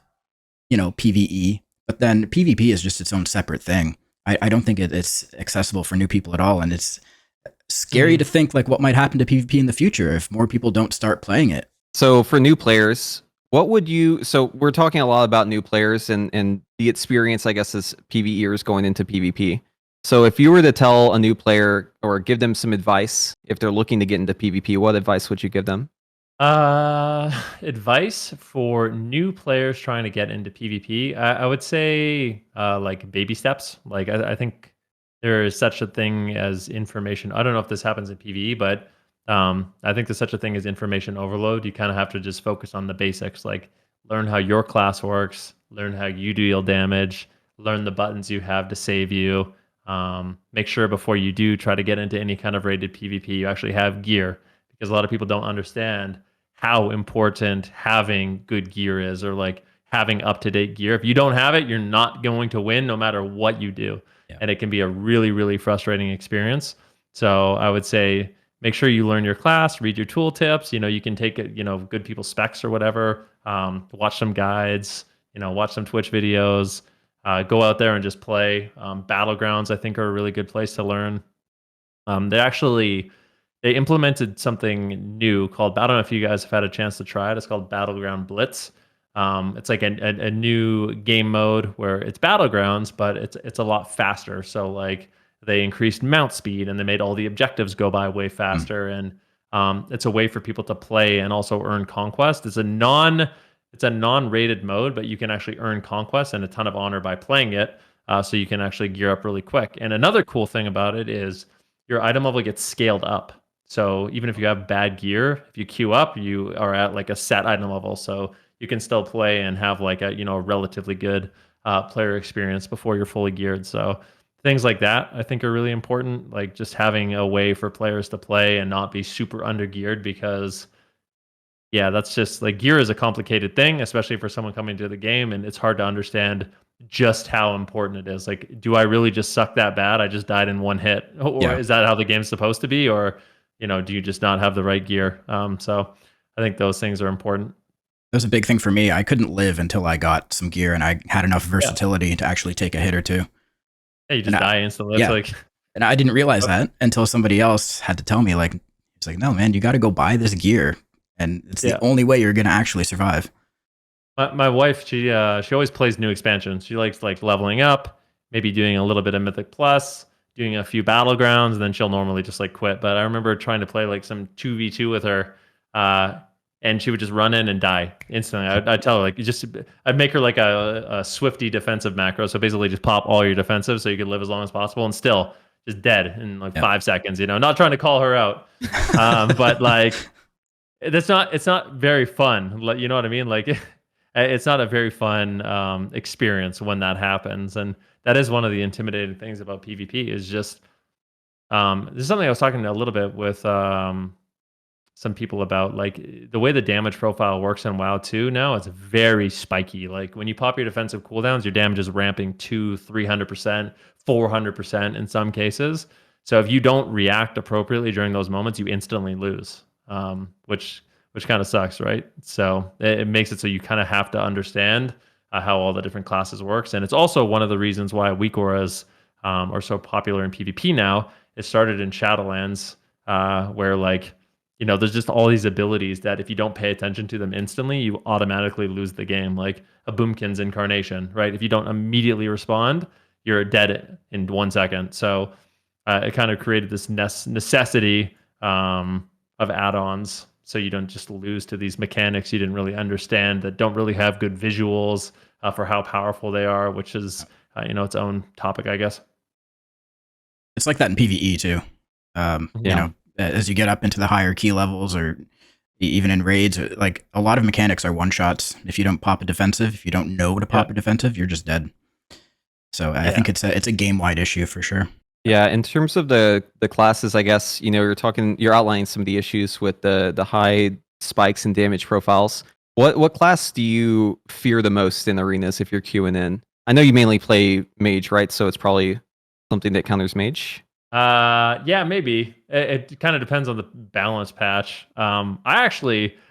PvE, but then PvP is just its own separate thing. I don't think it's accessible for new people at all. And it's scary to think like what might happen to PvP in the future if more people don't start playing it. So for new players, so we're talking a lot about new players and the experience, I guess, as PvEers going into PvP. So if you were to tell a new player or give them some advice, if they're looking to get into PvP, what advice would you give them? Advice for new players trying to get into PvP, I would say like baby steps. Like I think there is such a thing as information. I don't know if this happens in PvE, but I think there's such a thing as information overload. You kind of have to just focus on the basics, like learn how your class works, learn how you deal damage, learn the buttons you have to save you. Make sure before you do try to get into any kind of rated PvP, you actually have gear, because a lot of people don't understand how important having good gear is, or like having up-to-date gear. If you don't have it, you're not going to win no matter what you do. Yeah. And it can be a really, really frustrating experience. So I would say make sure you learn your class, read your tooltips. You can take it, good people's specs or whatever. Watch some guides, watch some Twitch videos. Go out there and just play. Battlegrounds, I think, are a really good place to learn. They implemented something new called, I don't know if you guys have had a chance to try it. It's called Battleground Blitz. It's like a new game mode where it's Battlegrounds, but it's a lot faster. So like they increased mount speed and they made all the objectives go by way faster. And it's a way for people to play and also earn conquest. It's a non-rated mode, but you can actually earn conquest and a ton of honor by playing it. So you can actually gear up really quick. And another cool thing about it is your item level gets scaled up. So even if you have bad gear, if you queue up, you are at like a set item level. So you can still play and have like a relatively good player experience before you're fully geared. So things like that I think are really important. Like just having a way for players to play and not be super under geared, because that's just like gear is a complicated thing, especially for someone coming to the game, and it's hard to understand just how important it is. Like, do I really just suck that bad? I just died in one hit, or is that how the game's supposed to be? Or do you just not have the right gear? So I think those things are important. That was a big thing for me. I couldn't live until I got some gear and I had enough versatility to actually take a hit or two. Yeah, you just die instantly. Yeah. And I didn't realize that until somebody else had to tell me, like, it's like, no, man, you got to go buy this gear. And it's the only way you're going to actually survive. My wife, she always plays new expansions. She likes like leveling up, maybe doing a little bit of Mythic Plus, doing a few Battlegrounds, and then she'll normally just like quit. But I remember trying to play like some 2v2 with her, and she would just run in and die instantly. I'd tell her like, I'd make her like a Swifty defensive macro. So basically just pop all your defensive so you could live as long as possible, and still just dead in like 5 seconds, not trying to call her out. But like, it's not very fun. You know what I mean? Like, it's not a very fun experience when that happens, and that is one of the intimidating things about PvP is just this is something I was talking a little bit with some people about, like the way the damage profile works in WoW 2 now. It's very spiky. Like when you pop your defensive cooldowns, your damage is ramping to 300%, 400% in some cases. So if you don't react appropriately during those moments, you instantly lose, which kind of sucks, right? So it makes it so you kind of have to understand how all the different classes works. And it's also one of the reasons why Weakauras are so popular in PvP now. It started in Shadowlands, where like, you know, there's just all these abilities that if you don't pay attention to them instantly, you automatically lose the game. Like a Boomkin's Incarnation, right? If you don't immediately respond, you're dead in 1 second. So it kind of created this necessity of add-ons, so you don't just lose to these mechanics you didn't really understand, that don't really have good visuals for how powerful they are, which is you know, its own topic, I guess. It's like that in PvE too. You know, as you get up into the higher key levels, or even in raids, like a lot of mechanics are one shots. If you don't pop a defensive, if you don't know to pop a defensive, you're just dead. So I think it's a game wide issue for sure. Yeah, in terms of the classes, I guess, you know, you're outlining some of the issues with the high spikes and damage profiles. What class do you fear the most in arenas if you're queuing in? I know you mainly play mage, right? So it's probably something that counters mage. Yeah, maybe. It kind of depends on the balance patch. I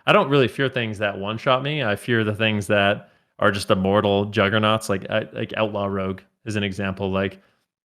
don't really fear things that one shot me. I fear the things that are just immortal juggernauts, like Outlaw Rogue is an example. Like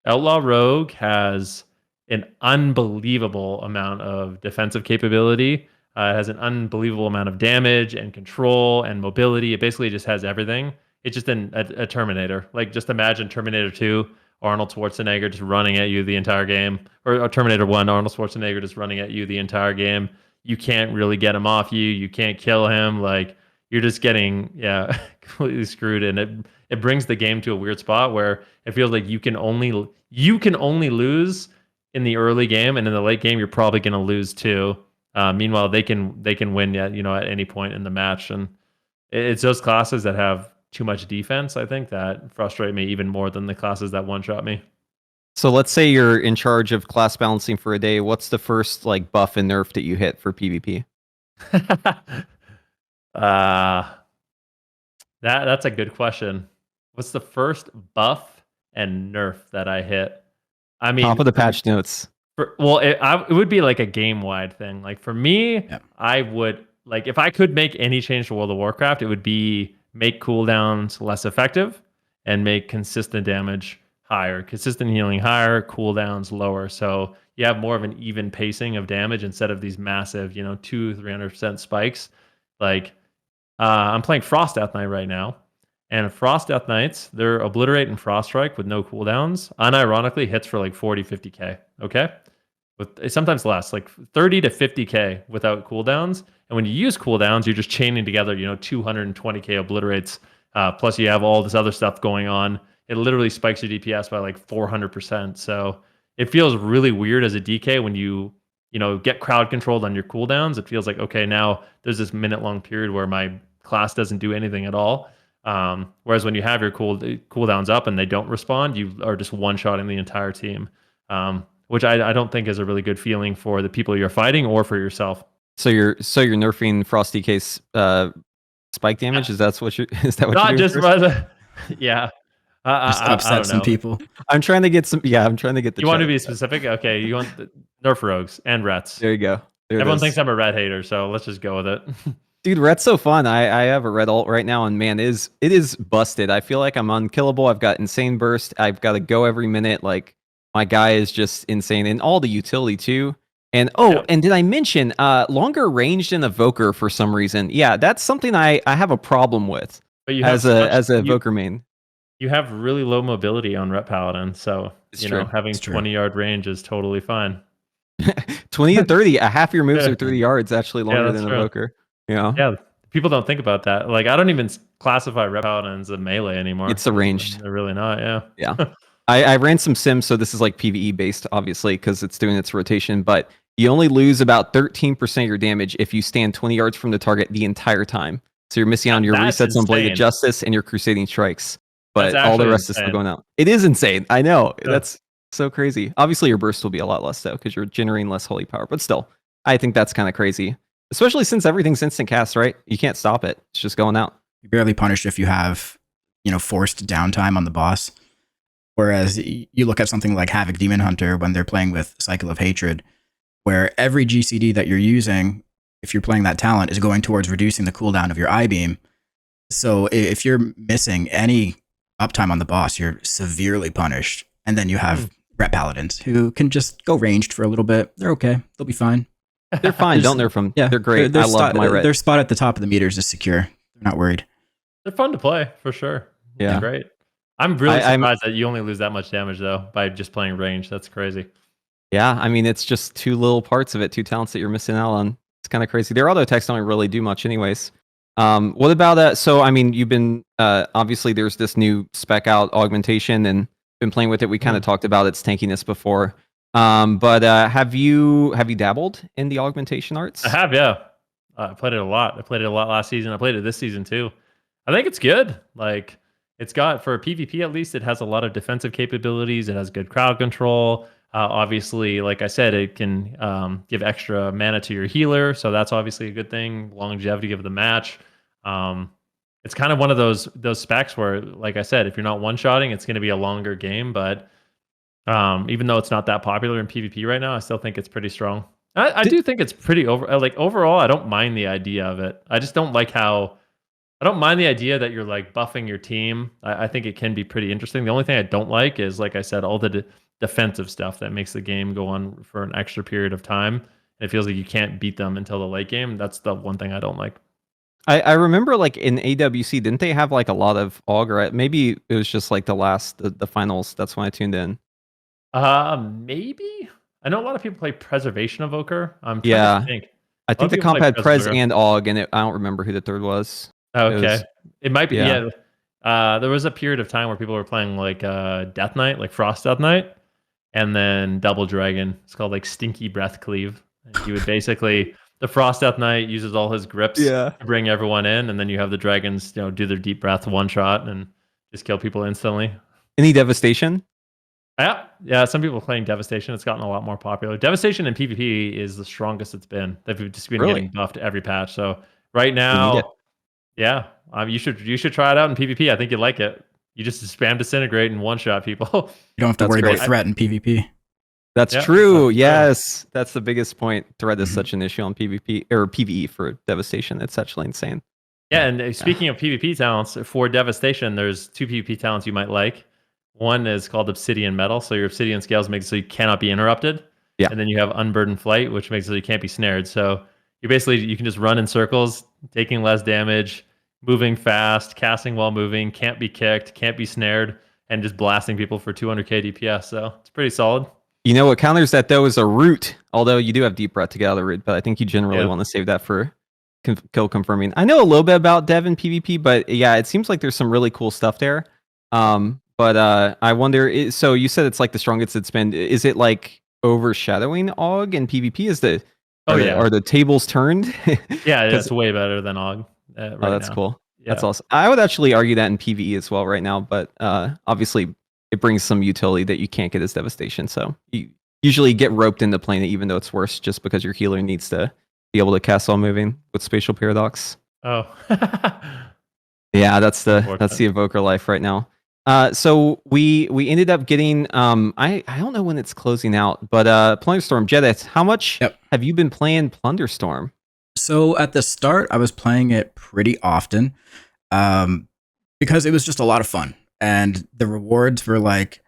Outlaw Rogue has an unbelievable amount of defensive capability. It has an unbelievable amount of damage and control and mobility. It basically just has everything. It's just a Terminator. Like just imagine Terminator 2, Arnold Schwarzenegger just running at you the entire game, or Terminator 1, Arnold Schwarzenegger just running at you the entire game. You can't really get him off you. You can't kill him. Like you're just getting completely screwed, and it brings the game to a weird spot where it feels like you can only lose in the early game, and in the late game you're probably going to lose too. Meanwhile, they can win at any point in the match, and it's those classes that have too much defense, I think, that frustrate me even more than the classes that one shot me. So let's say you're in charge of class balancing for a day. What's the first like buff and nerf that you hit for PvP? That's a good question. What's the first buff and nerf that I hit? I mean, top of the patch notes. It would be like a game-wide thing. Like for me, I would, like, if I could make any change to World of Warcraft, it would be make cooldowns less effective and make consistent damage higher, consistent healing higher, cooldowns lower. So you have more of an even pacing of damage instead of these massive, 200-300% spikes. Like I'm playing Frost Death Knight right now, and Frost Death Knights, they're Obliterate and Frost Strike with no cooldowns. Unironically, hits for like 40-50k. Okay, with sometimes less, like 30 to 50k without cooldowns. And when you use cooldowns, you're just chaining together, 220k obliterates. Plus, you have all this other stuff going on. It literally spikes your DPS by like 400%. So it feels really weird as a DK when you get crowd controlled on your cooldowns. It feels like, okay, now there's this minute-long period where my class doesn't do anything at all. Whereas when you have your cooldowns up and they don't respond, you are just one-shotting the entire team, which I don't think is a really good feeling for the people you're fighting or for yourself. So you're nerfing Frost DK's spike damage? Is that what you're not just by the just upset some people. I'm trying to get some. Yeah, I'm trying to get the. You want to be specific? Okay, you want the nerf rogues and rets. There you go. Everyone thinks I'm a ret hater, so let's just go with it. Dude, ret's so fun. I have a ret alt right now, and man, it is busted. I feel like I'm unkillable. I've got insane burst. I've got to go every minute. Like my guy is just insane, and all the utility too. And and did I mention longer range than Evoker for some reason? Yeah, that's something I have a problem with. But you have as a Evoker main. You have really low mobility on Ret Paladin, so having 20-yard range is totally fine. 20 to 30, a half your moves are 30 yards actually longer than Evoker. Yeah, people don't think about that. Like I don't even classify Ret Paladins as melee anymore. It's a ranged. They're really not. Yeah. I ran some sims, so this is like PvE based, obviously, because it's doing its rotation. But you only lose about 13% of your damage if you stand 20 yards from the target the entire time. So you're missing out on your That's resets on Blade of insane. Justice and your Crusading Strikes. But That's all the actually rest is still insane. going out. It is insane. I know. Yeah. That's so crazy. Obviously, your burst will be a lot less, though, because you're generating less holy power. But still, I think that's kind of crazy. Especially since everything's instant cast, right? You can't stop it. It's just going out. You're barely punished if you have, forced downtime on the boss. Whereas you look at something like Havoc Demon Hunter when they're playing with Cycle of Hatred, where every GCD that you're using, if you're playing that talent, is going towards reducing the cooldown of your I-Beam. So if you're missing any uptime on the boss, you're severely punished. And then you have Ret Paladins who can just go ranged for a little bit. They're okay. They'll be fine. They're fine. Don't nerf them. Yeah, they're great. I love my Ret. Their spot at the top of the meters is secure. They're not worried. They're fun to play for sure. Yeah, they're great. I'm really surprised that you only lose that much damage though by just playing range. That's crazy. Yeah, I mean it's just two little parts of it, two talents that you're missing out on. It's kind of crazy. Their auto attacks don't really do much, anyways. What about so I mean you've been obviously there's this new spec out augmentation and been playing with it. We kind of talked about its tankiness before. But have you dabbled in the augmentation arts? I have, yeah. I played it a lot. I played it a lot last season. I played it this season too. I think it's good. Like it's got for PvP at least, it has a lot of defensive capabilities. It has good crowd control. Obviously, like I said, it can give extra mana to your healer, so that's obviously a good thing. Longevity of the match. It's kind of one of those specs where, like I said, if you're not one-shotting, it's going to be a longer game. But even though it's not that popular in PvP right now, I still think it's pretty strong. I do think it's pretty overall. I don't mind the idea of it. I just don't like how. I don't mind the idea that you're like buffing your team. I think it can be pretty interesting. The only thing I don't like is, like I said, all the defensive stuff that makes the game go on for an extra period of time. It feels like you can't beat them until the late game. That's the one thing I don't like. I remember like in AWC, didn't they have like a lot of Augur? Maybe it was just like the finals. That's when I tuned in. Maybe. I know a lot of people play Preservation Evoker. I'm trying to think. I think the comp had Prez and Aug, and I don't remember who the third was. Okay. It might be, yeah. There was a period of time where people were playing like Death Knight, like Frost Death Knight, and then Double Dragon. It's called like Stinky Breath Cleave. And you would basically, the Frost Death Knight uses all his grips to bring everyone in, and then you have the dragons, do their deep breath one shot and just kill people instantly. Any devastation? Yeah. Some people are playing Devastation. It's gotten a lot more popular. Devastation in PvP is the strongest it's been. They've just been getting buffed every patch. So right now, yeah, you should try it out in PvP. I think you'd like it. You just spam Disintegrate and one-shot people. You don't have to worry about threat in PvP. That's true. Yes, that's the biggest point. Threat is such an issue on PvP or PvE for Devastation. It's actually insane. Yeah, and speaking of PvP talents, for Devastation, there's two PvP talents you might like. One is called Obsidian Metal, so your Obsidian scales make it so you cannot be interrupted. Yeah. And then you have Unburdened Flight, which makes it so you can't be snared. So you can just run in circles, taking less damage, moving fast, casting while moving, can't be kicked, can't be snared, and just blasting people for 200k DPS. So it's pretty solid. You know what counters that though is a root. Although you do have Deep Breath to get out of the root, but I think you generally want to save that for kill confirming. I know a little bit about Dev and PvP, but yeah, it seems like there's some really cool stuff there. But I wonder. So you said it's like the strongest it's been. Is it like overshadowing Aug in PvP? Are the tables turned? Yeah, it's way better than Aug. That's cool. Yeah. That's awesome. I would actually argue that in PvE as well right now, but obviously it brings some utility that you can't get as Devastation. So you usually get roped into playing it, even though it's worse, just because your healer needs to be able to cast while moving with Spatial Paradox. Oh, yeah, that's the Evoker life right now. So we ended up getting I don't know when it's closing out, but Plunderstorm, Jedith, how much have you been playing Plunderstorm? So at the start, I was playing it pretty often because it was just a lot of fun, and the rewards were like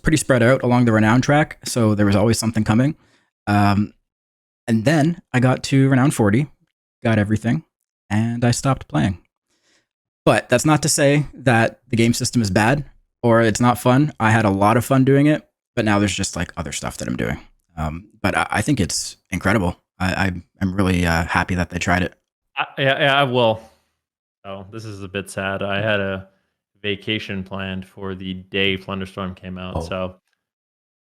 pretty spread out along the Renown track, so there was always something coming. And then I got to Renown 40, got everything, and I stopped playing. But that's not to say that the game system is bad or it's not fun. I had a lot of fun doing it, but now there's just like other stuff that I'm doing. But I think it's incredible. I'm really happy that they tried it. I will. Oh, this is a bit sad. I had a vacation planned for the day Plunderstorm came out. So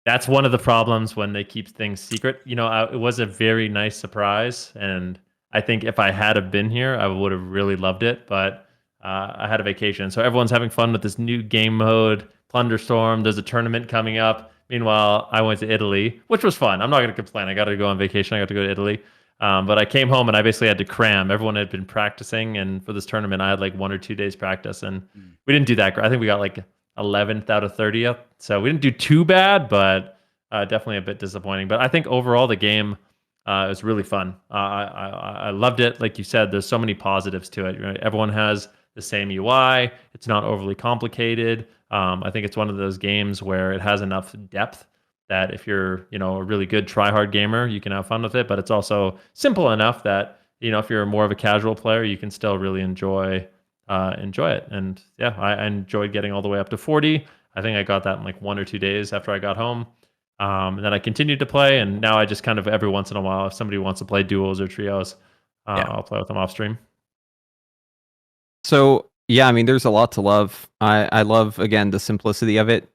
that's one of the problems when they keep things secret. It was a very nice surprise, and I think if I had have been here, I would have really loved it. But I had a vacation, so everyone's having fun with this new game mode, Plunderstorm. There's a tournament coming up. Meanwhile, I went to Italy, which was fun. I'm not going to complain. I got to go on vacation. I got to go to Italy. But I came home and I basically had to cram. Everyone had been practicing, and for this tournament, I had like 1 or 2 days practice, and we didn't do that great. I think we got like 11th out of 30th, so we didn't do too bad, but definitely a bit disappointing. But I think overall the game was really fun. I loved it. Like you said, there's so many positives to it. Right? Everyone has the same UI. It's not overly complicated. I think it's one of those games where it has enough depth that if you're, a really good try-hard gamer, you can have fun with it. But it's also simple enough that, if you're more of a casual player, you can still really enjoy it. And yeah, I enjoyed getting all the way up to 40. I think I got that in like 1 or 2 days after I got home. And then I continued to play, and now I just kind of every once in a while, if somebody wants to play duos or trios, I'll play with them off stream. So yeah, I mean, there's a lot to love. I love, again, the simplicity of it,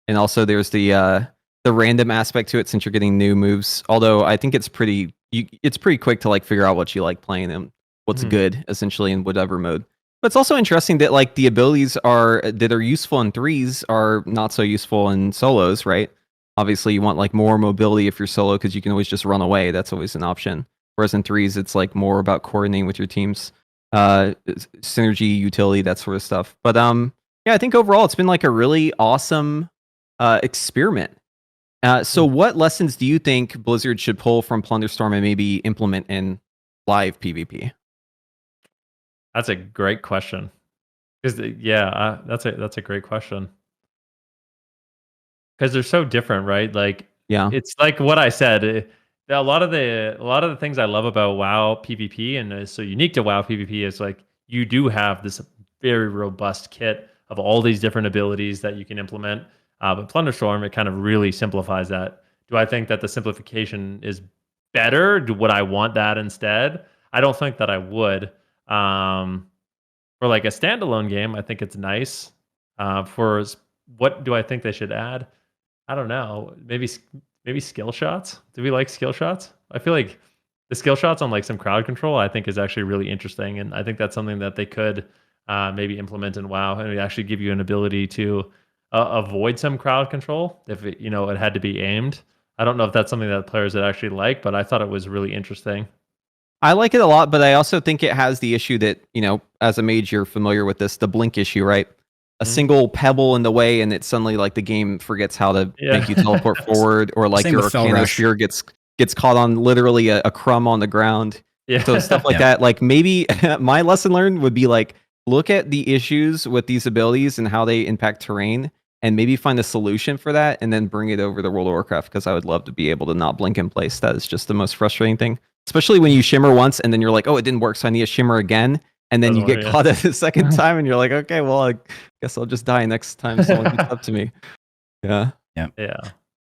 and also there's the random aspect to it since you're getting new moves. Although I think it's pretty quick to like figure out what you like playing and what's good essentially in whatever mode. But it's also interesting that like the abilities that are useful in threes are not so useful in solos, right? Obviously, you want like more mobility if you're solo because you can always just run away. That's always an option. Whereas in threes, it's like more about coordinating with your teams, synergy, utility, that sort of stuff. But yeah, I think overall it's been like a really awesome experiment. So what lessons do you think Blizzard should pull from Plunderstorm and maybe implement in live PvP? That's a great question. That's a great question. Because they're so different, right? Like, yeah, it's like what I said. A lot of the things I love about WoW PvP and is so unique to WoW PvP is like you do have this very robust kit of all these different abilities that you can implement. But Plunderstorm, it kind of really simplifies that. Do I think that the simplification is better? Would I want that instead? I don't think that I would. For like a standalone game, I think it's nice. For what do I think they should add? I don't know. Maybe skill shots. Do we like skill shots? I feel like the skill shots on like some crowd control, I think is actually really interesting, and I think that's something that they could maybe implement in WoW, and it actually give you an ability to avoid some crowd control if it had to be aimed. I don't know if that's something that players would actually like, but I thought it was really interesting. I like it a lot, but I also think it has the issue that, as a mage, you're familiar with this, the blink issue, right? A single pebble in the way, and it suddenly like the game forgets how to make you teleport forward, or like your Arcanosphere gets caught on literally a crumb on the ground. Yeah. So stuff like that. Like maybe my lesson learned would be like look at the issues with these abilities and how they impact terrain, and maybe find a solution for that, and then bring it over to World of Warcraft, because I would love to be able to not blink in place. That is just the most frustrating thing, especially when you shimmer once and then you're like, oh, it didn't work, so I need to shimmer again. And then you get caught at the second time, and you're like, okay, well, I guess I'll just die next time someone gets up to me. Yeah.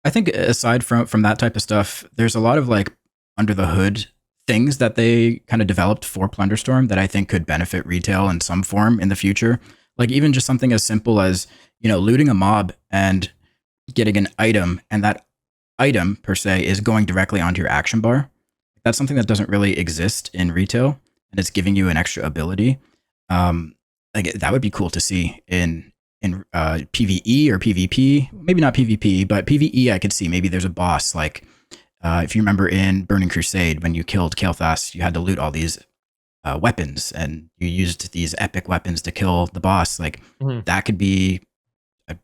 I think aside from that type of stuff, there's a lot of like under the hood things that they kind of developed for Plunderstorm that I think could benefit retail in some form in the future. Like even just something as simple as, looting a mob and getting an item, and that item per se is going directly onto your action bar. That's something that doesn't really exist in retail, and it's giving you an extra ability. Like that would be cool to see in PvE or PvP. Maybe not PvP, but PvE I could see. Maybe there's a boss like if you remember in Burning Crusade, when you killed Kael'thas, you had to loot all these weapons, and you used these epic weapons to kill the boss. Like that could be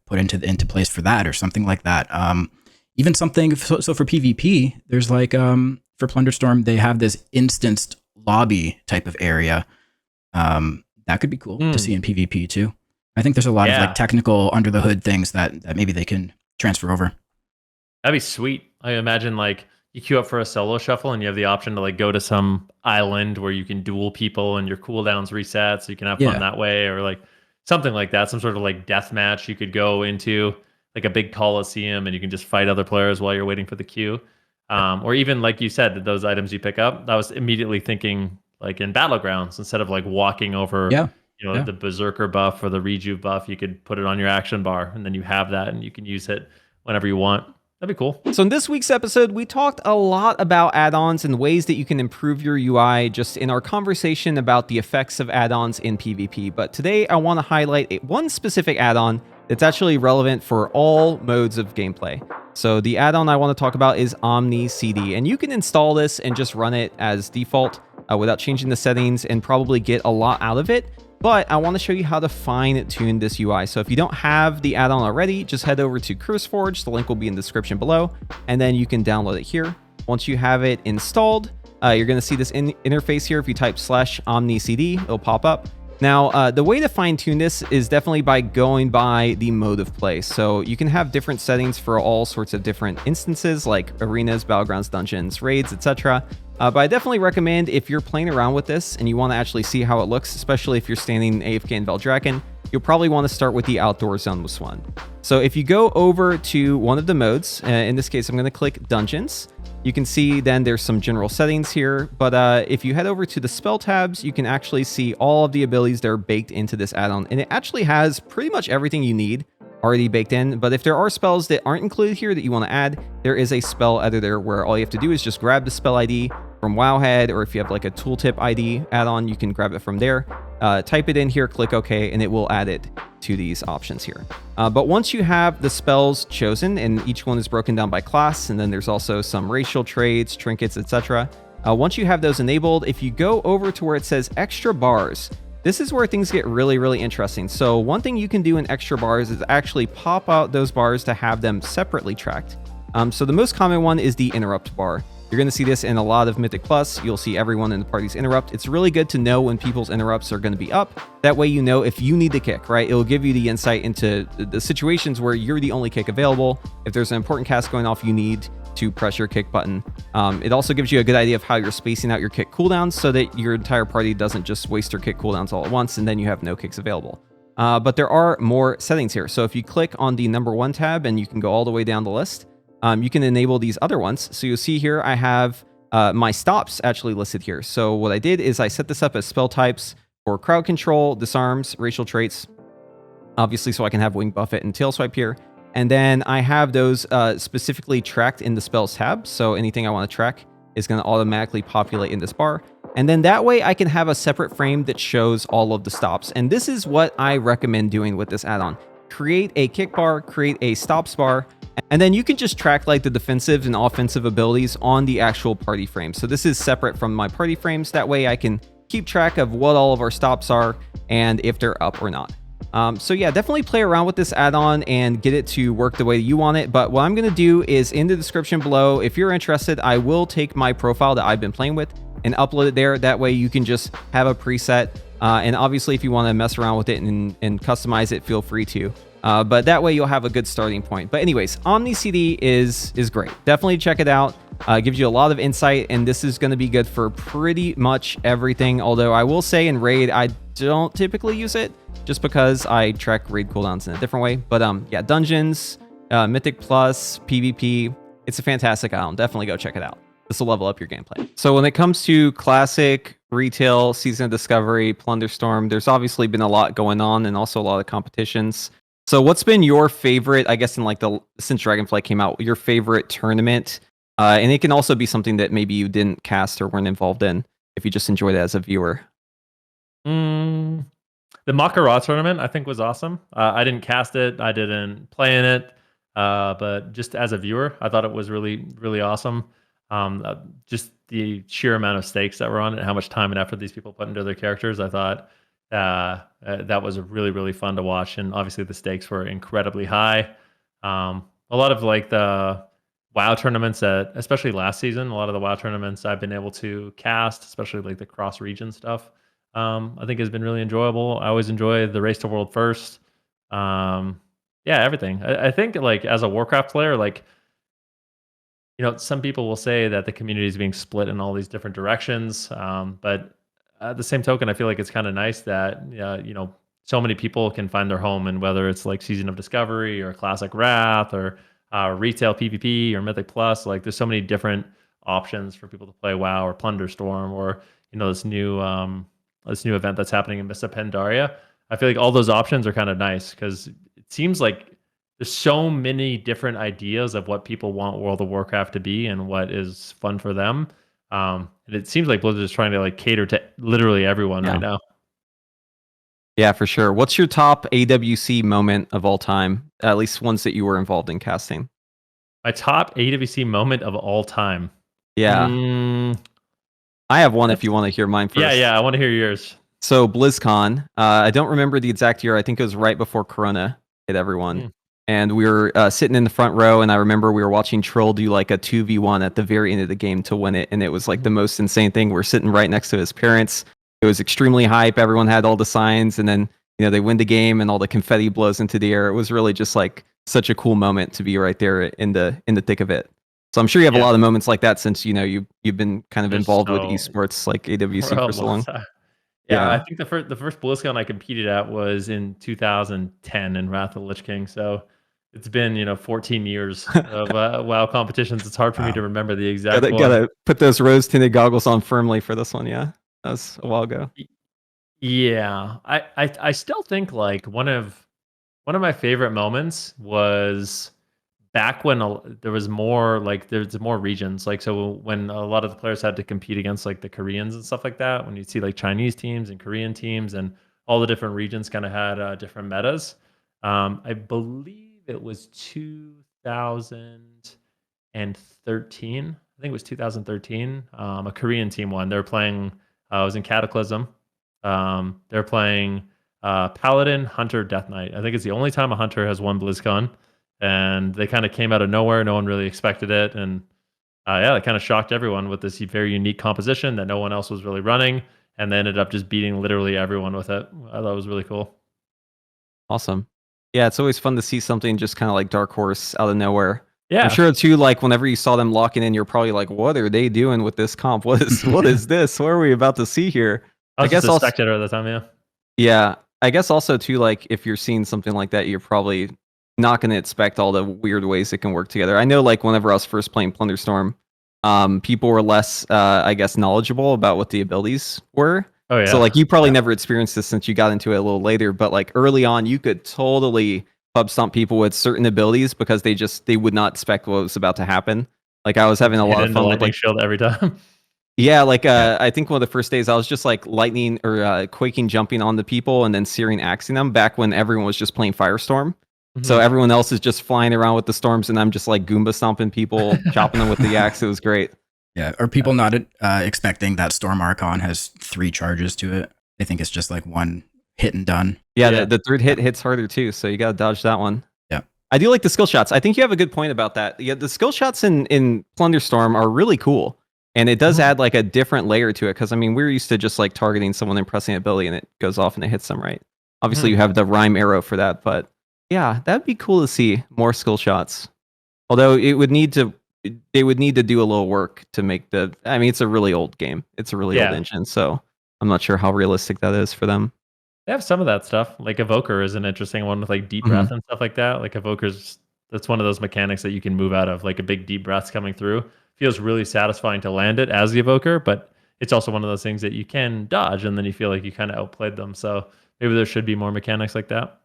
put into place for that, or something like that. Even something so for PvP, there's like for Plunderstorm, they have this instanced lobby type of area. That could be cool to see in PvP too. I think there's a lot of like technical under the hood things that maybe they can transfer over. That'd be sweet. I imagine like you queue up for a solo shuffle and you have the option to like go to some island where you can duel people and your cooldowns reset, so you can have fun that way, or like something like that, some sort of like death match you could go into, like a big coliseum, and you can just fight other players while you're waiting for the queue. Or even like you said, those items you pick up, I was immediately thinking like in Battlegrounds, instead of like walking over the Berserker buff or the Reju buff, you could put it on your action bar, and then you have that and you can use it whenever you want. That'd be cool. So in this week's episode, we talked a lot about add-ons and ways that you can improve your UI just in our conversation about the effects of add-ons in PvP. But today I want to highlight one specific add-on that's actually relevant for all modes of gameplay. So the add-on I want to talk about is OmniCD, and you can install this and just run it as default without changing the settings and probably get a lot out of it. But I want to show you how to fine-tune this UI. So if you don't have the add-on already, just head over to CurseForge. The link will be in the description below, and then you can download it here. Once you have it installed, you're going to see this interface here. If you type /OmniCD, it'll pop up. Now, the way to fine-tune this is definitely by going by the mode of play. So you can have different settings for all sorts of different instances, like arenas, battlegrounds, dungeons, raids, etc. But I definitely recommend, if you're playing around with this and you want to actually see how it looks, especially if you're standing AFK in Veldraken, you'll probably want to start with the outdoor zone with Swan. So if you go over to one of the modes, in this case, I'm going to click Dungeons. You can see then there's some general settings here, but if you head over to the spell tabs, you can actually see all of the abilities that are baked into this add-on, and it actually has pretty much everything you need already baked in. But if there are spells that aren't included here that you want to add, there is a spell editor where all you have to do is just grab the spell ID from Wowhead, or if you have like a tooltip ID add-on, you can grab it from there, type it in here, click OK, and it will add it to these options here. But once you have the spells chosen, and each one is broken down by class, and then there's also some racial traits, trinkets, etc. Once you have those enabled, if you go over to where it says extra bars, this is where things get really, really interesting. So one thing you can do in extra bars is actually pop out those bars to have them separately tracked. So the most common one is the interrupt bar. You're going to see this in a lot of Mythic Plus. You'll see everyone in the party's interrupt. It's really good to know when people's interrupts are going to be up. That way you know if you need to kick, right? It'll give you the insight into the situations where you're the only kick available. If there's an important cast going off, you need to press your kick button. It also gives you a good idea of how you're spacing out your kick cooldowns so that your entire party doesn't just waste their kick cooldowns all at once and then you have no kicks available. But there are more settings here. So if you click on the number 1 tab and you can go all the way down the list, you can enable these other ones. So you'll see here I have my stops actually listed here. So what I did is I set this up as spell types for crowd control, disarms, racial traits, obviously, so I can have wing buffet and tail swipe here. And then I have those specifically tracked in the spells tab. So anything I want to track is going to automatically populate in this bar. And then that way I can have a separate frame that shows all of the stops. And this is what I recommend doing with this add-on. Create a kick bar, create a stops bar, and then you can just track like the defensive and offensive abilities on the actual party frame. So this is separate from my party frames. That way I can keep track of what all of our stops are and if they're up or not. So yeah, definitely play around with this add-on and get it to work the way you want it. But what I'm going to do is in the description below, if you're interested, I will take my profile that I've been playing with and upload it there. That way you can just have a preset. And obviously if you want to mess around with it and customize it, feel free to. But that way you'll have a good starting point. But anyways, OmniCD is great. Definitely check it out. Gives you a lot of insight, and this is going to be good for pretty much everything. Although I will say in raid, I don't typically use it just because I track raid cooldowns in a different way. But yeah, dungeons, Mythic Plus, PvP, it's a fantastic add-on. Definitely go check it out. This will level up your gameplay. So when it comes to classic, retail, Season of Discovery, Plunderstorm, there's obviously been a lot going on and also a lot of competitions. So what's been your favorite, I guess, in like since Dragonflight came out, your favorite tournament? And it can also be something that maybe you didn't cast or weren't involved in if you just enjoyed it as a viewer. The Weakauras tournament, I think, was awesome. I didn't cast it. I didn't play in it. But just as a viewer, I thought it was really, really awesome. Just the sheer amount of stakes that were on it, how much time and effort these people put into their characters. I thought that was really, really fun to watch. And obviously the stakes were incredibly high. A lot of like the WoW tournaments especially last season, a lot of the WoW tournaments I've been able to cast, especially like the cross region stuff, I think has been really enjoyable. I always enjoy the race to world first. Yeah, everything. I think like as a Warcraft player, like, you know, some people will say that the community is being split in all these different directions. But at the same token, I feel like it's kind of nice that, you know, so many people can find their home, and whether it's like Season of Discovery or Classic Wrath or retail PvP or Mythic Plus, like there's so many different options for people to play WoW or Plunderstorm or, you know, this new event that's happening in Mists of Pandaria. I feel like all those options are kind of nice because it seems like there's so many different ideas of what people want World of Warcraft to be and what is fun for them. And it seems like Blizzard is trying to like cater to literally everyone right now. Yeah, for sure. What's your top AWC moment of all time? At least ones that you were involved in casting. My top AWC moment of all time. Yeah. I have one if you want to hear mine first. Yeah, I want to hear yours. So BlizzCon, I don't remember the exact year. I think it was right before Corona hit everyone. And we were sitting in the front row, and I remember we were watching Troll do like a 2v1 at the very end of the game to win it, and it was like the most insane thing. We're sitting right next to his parents. It was extremely hype. Everyone had all the signs, and then they win the game, and all the confetti blows into the air. It was really just like such a cool moment to be right there in the thick of it. So I'm sure you have a lot of moments like that since you've been kind of involved with esports like AWC for so long. Yeah, I think the first BlizzCon I competed at was in 2010 in Wrath of the Lich King. So it's been 14 years of WoW competitions. It's hard for me to remember the exact one. Gotta put those rose tinted goggles on firmly for this one. Yeah, that was a while ago. Yeah, I still think like one of my favorite moments was back when there was more there's more regions, like so when a lot of the players had to compete against like the Koreans and stuff like that, when you see like Chinese teams and Korean teams and all the different regions kind of had different metas. I believe it was 2013. I think it was 2013. A Korean team won. They were playing. I was in Cataclysm. They're playing Paladin, Hunter, Death Knight. I think it's the only time a Hunter has won BlizzCon. And they kind of came out of nowhere. No one really expected it. And it kind of shocked everyone with this very unique composition that no one else was really running. And they ended up just beating literally everyone with it. I thought it was really cool. Awesome. Yeah, it's always fun to see something just kind of like Dark Horse out of nowhere. Yeah. I'm sure too, like whenever you saw them locking in, you're probably like, what are they doing with this comp? What is this? What are we about to see here? I guess a spectator at the time, yeah. Yeah. I guess also too, like if you're seeing something like that, you're probably not going to expect all the weird ways it can work together. I know like whenever I was first playing Plunderstorm, people were less, I guess, knowledgeable about what the abilities were. Oh, yeah. So like you probably never experienced this since you got into it a little later, but like early on, you could totally pub stomp people with certain abilities because they would not expect what was about to happen. Like I was having a lot of fun with like shield every time. Yeah, like I think one of the first days I was just like lightning or quaking jumping on the people and then searing axing them back when everyone was just playing Firestorm. So everyone else is just flying around with the storms, and I'm just like Goomba stomping people, chopping them with the axe. It was great. Yeah, are people not expecting that Storm Archon has 3 charges to it? They think it's just like one hit and done. Yeah, the third hit hits harder too, so you got to dodge that one. Yeah. I do like the skill shots. I think you have a good point about that. Yeah, the skill shots in Plunderstorm are really cool, and it does add like a different layer to it, because I mean, we're used to just like targeting someone and pressing an ability, and it goes off and it hits them, right? Obviously, you have the rhyme arrow for that, but yeah, that'd be cool to see more skill shots. Although they would need to do a little work to make I mean, it's a really old game. It's a really old engine, so I'm not sure how realistic that is for them. They have some of that stuff. Like Evoker is an interesting one with like deep breath and stuff like that. Like Evoker's, that's one of those mechanics that you can move out of, like a big deep breath coming through. Feels really satisfying to land it as the Evoker, but it's also one of those things that you can dodge and then you feel like you kind of outplayed them. So maybe there should be more mechanics like that.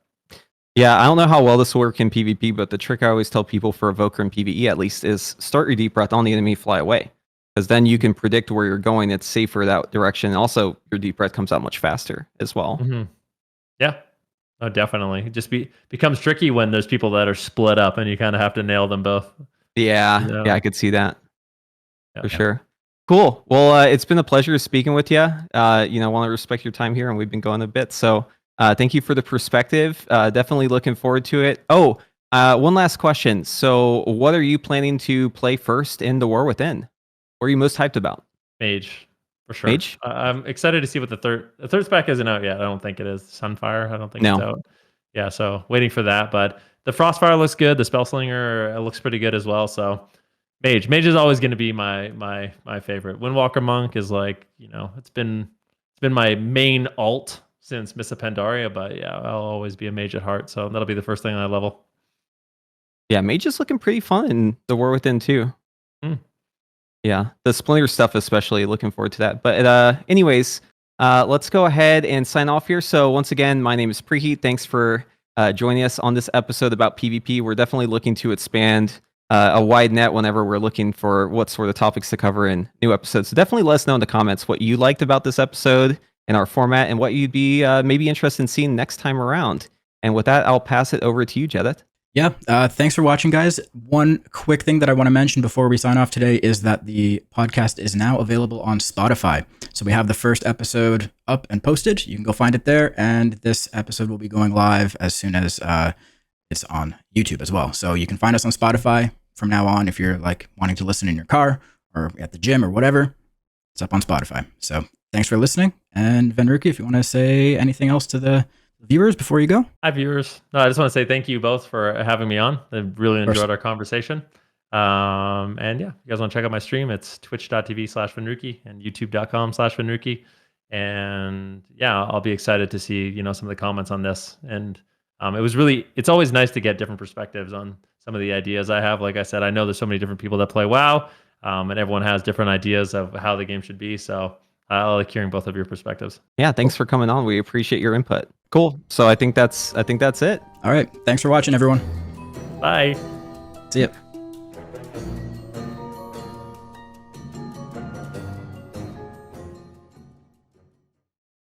Yeah, I don't know how well this will work in PvP, but the trick I always tell people for Evoker in PvE at least is start your deep breath on the enemy, fly away. Because then you can predict where you're going. It's safer that direction. And also, your deep breath comes out much faster as well. Yeah, oh, definitely. It just becomes tricky when there's people that are split up and you kind of have to nail them both. Yeah, I could see that for sure. Cool. Well, it's been a pleasure speaking with you. I want to respect your time here, and we've been going a bit. So thank you for the perspective. Definitely looking forward to it. Oh, one last question. So what are you planning to play first in The War Within? What are you most hyped about? Mage, for sure. Mage? I'm excited to see what the third spec isn't out yet. I don't think it is. Sunfire, I don't think it's out. Yeah, so waiting for that. But the Frostfire looks good. The Spellslinger looks pretty good as well. So Mage is always going to be my favorite. Windwalker Monk is like, it's been my main alt since Miss Pandaria, but yeah, I'll always be a mage at heart, so that'll be the first thing I level. Yeah, mage is looking pretty fun in The War Within too. Yeah, the Splinter stuff especially, looking forward to that. But anyways, let's go ahead and sign off here. So once again, my name is Preheat. Thanks for joining us on this episode about PvP. We're definitely looking to expand a wide net whenever we're looking for what sort of topics to cover in new episodes. So definitely let us know in the comments what you liked about this episode and our format and what you'd be maybe interested in seeing next time around. And with that, I'll pass it over to you, Jedith. Yeah, thanks for watching, guys. One quick thing that I want to mention before we sign off today is that the podcast is now available on Spotify. So we have the first episode up and posted. You can go find it there. And this episode will be going live as soon as it's on YouTube as well. So you can find us on Spotify from now on if you're like wanting to listen in your car or at the gym or whatever. It's up on Spotify. So thanks for listening. And Venruki, if you want to say anything else to the viewers before you go. Hi, viewers. No, I just want to say thank you both for having me on. I really enjoyed our conversation. And yeah, if you guys want to check out my stream, it's twitch.tv/Venruki and youtube.com/Venruki. And yeah, I'll be excited to see, you know, some of the comments on this. And it's always nice to get different perspectives on some of the ideas I have. Like I said, I know there's so many different people that play WoW, and everyone has different ideas of how the game should be. So I like hearing both of your perspectives. Yeah, thanks for coming on. We appreciate your input. Cool. So I think that's it. All right. Thanks for watching, everyone. Bye. See ya.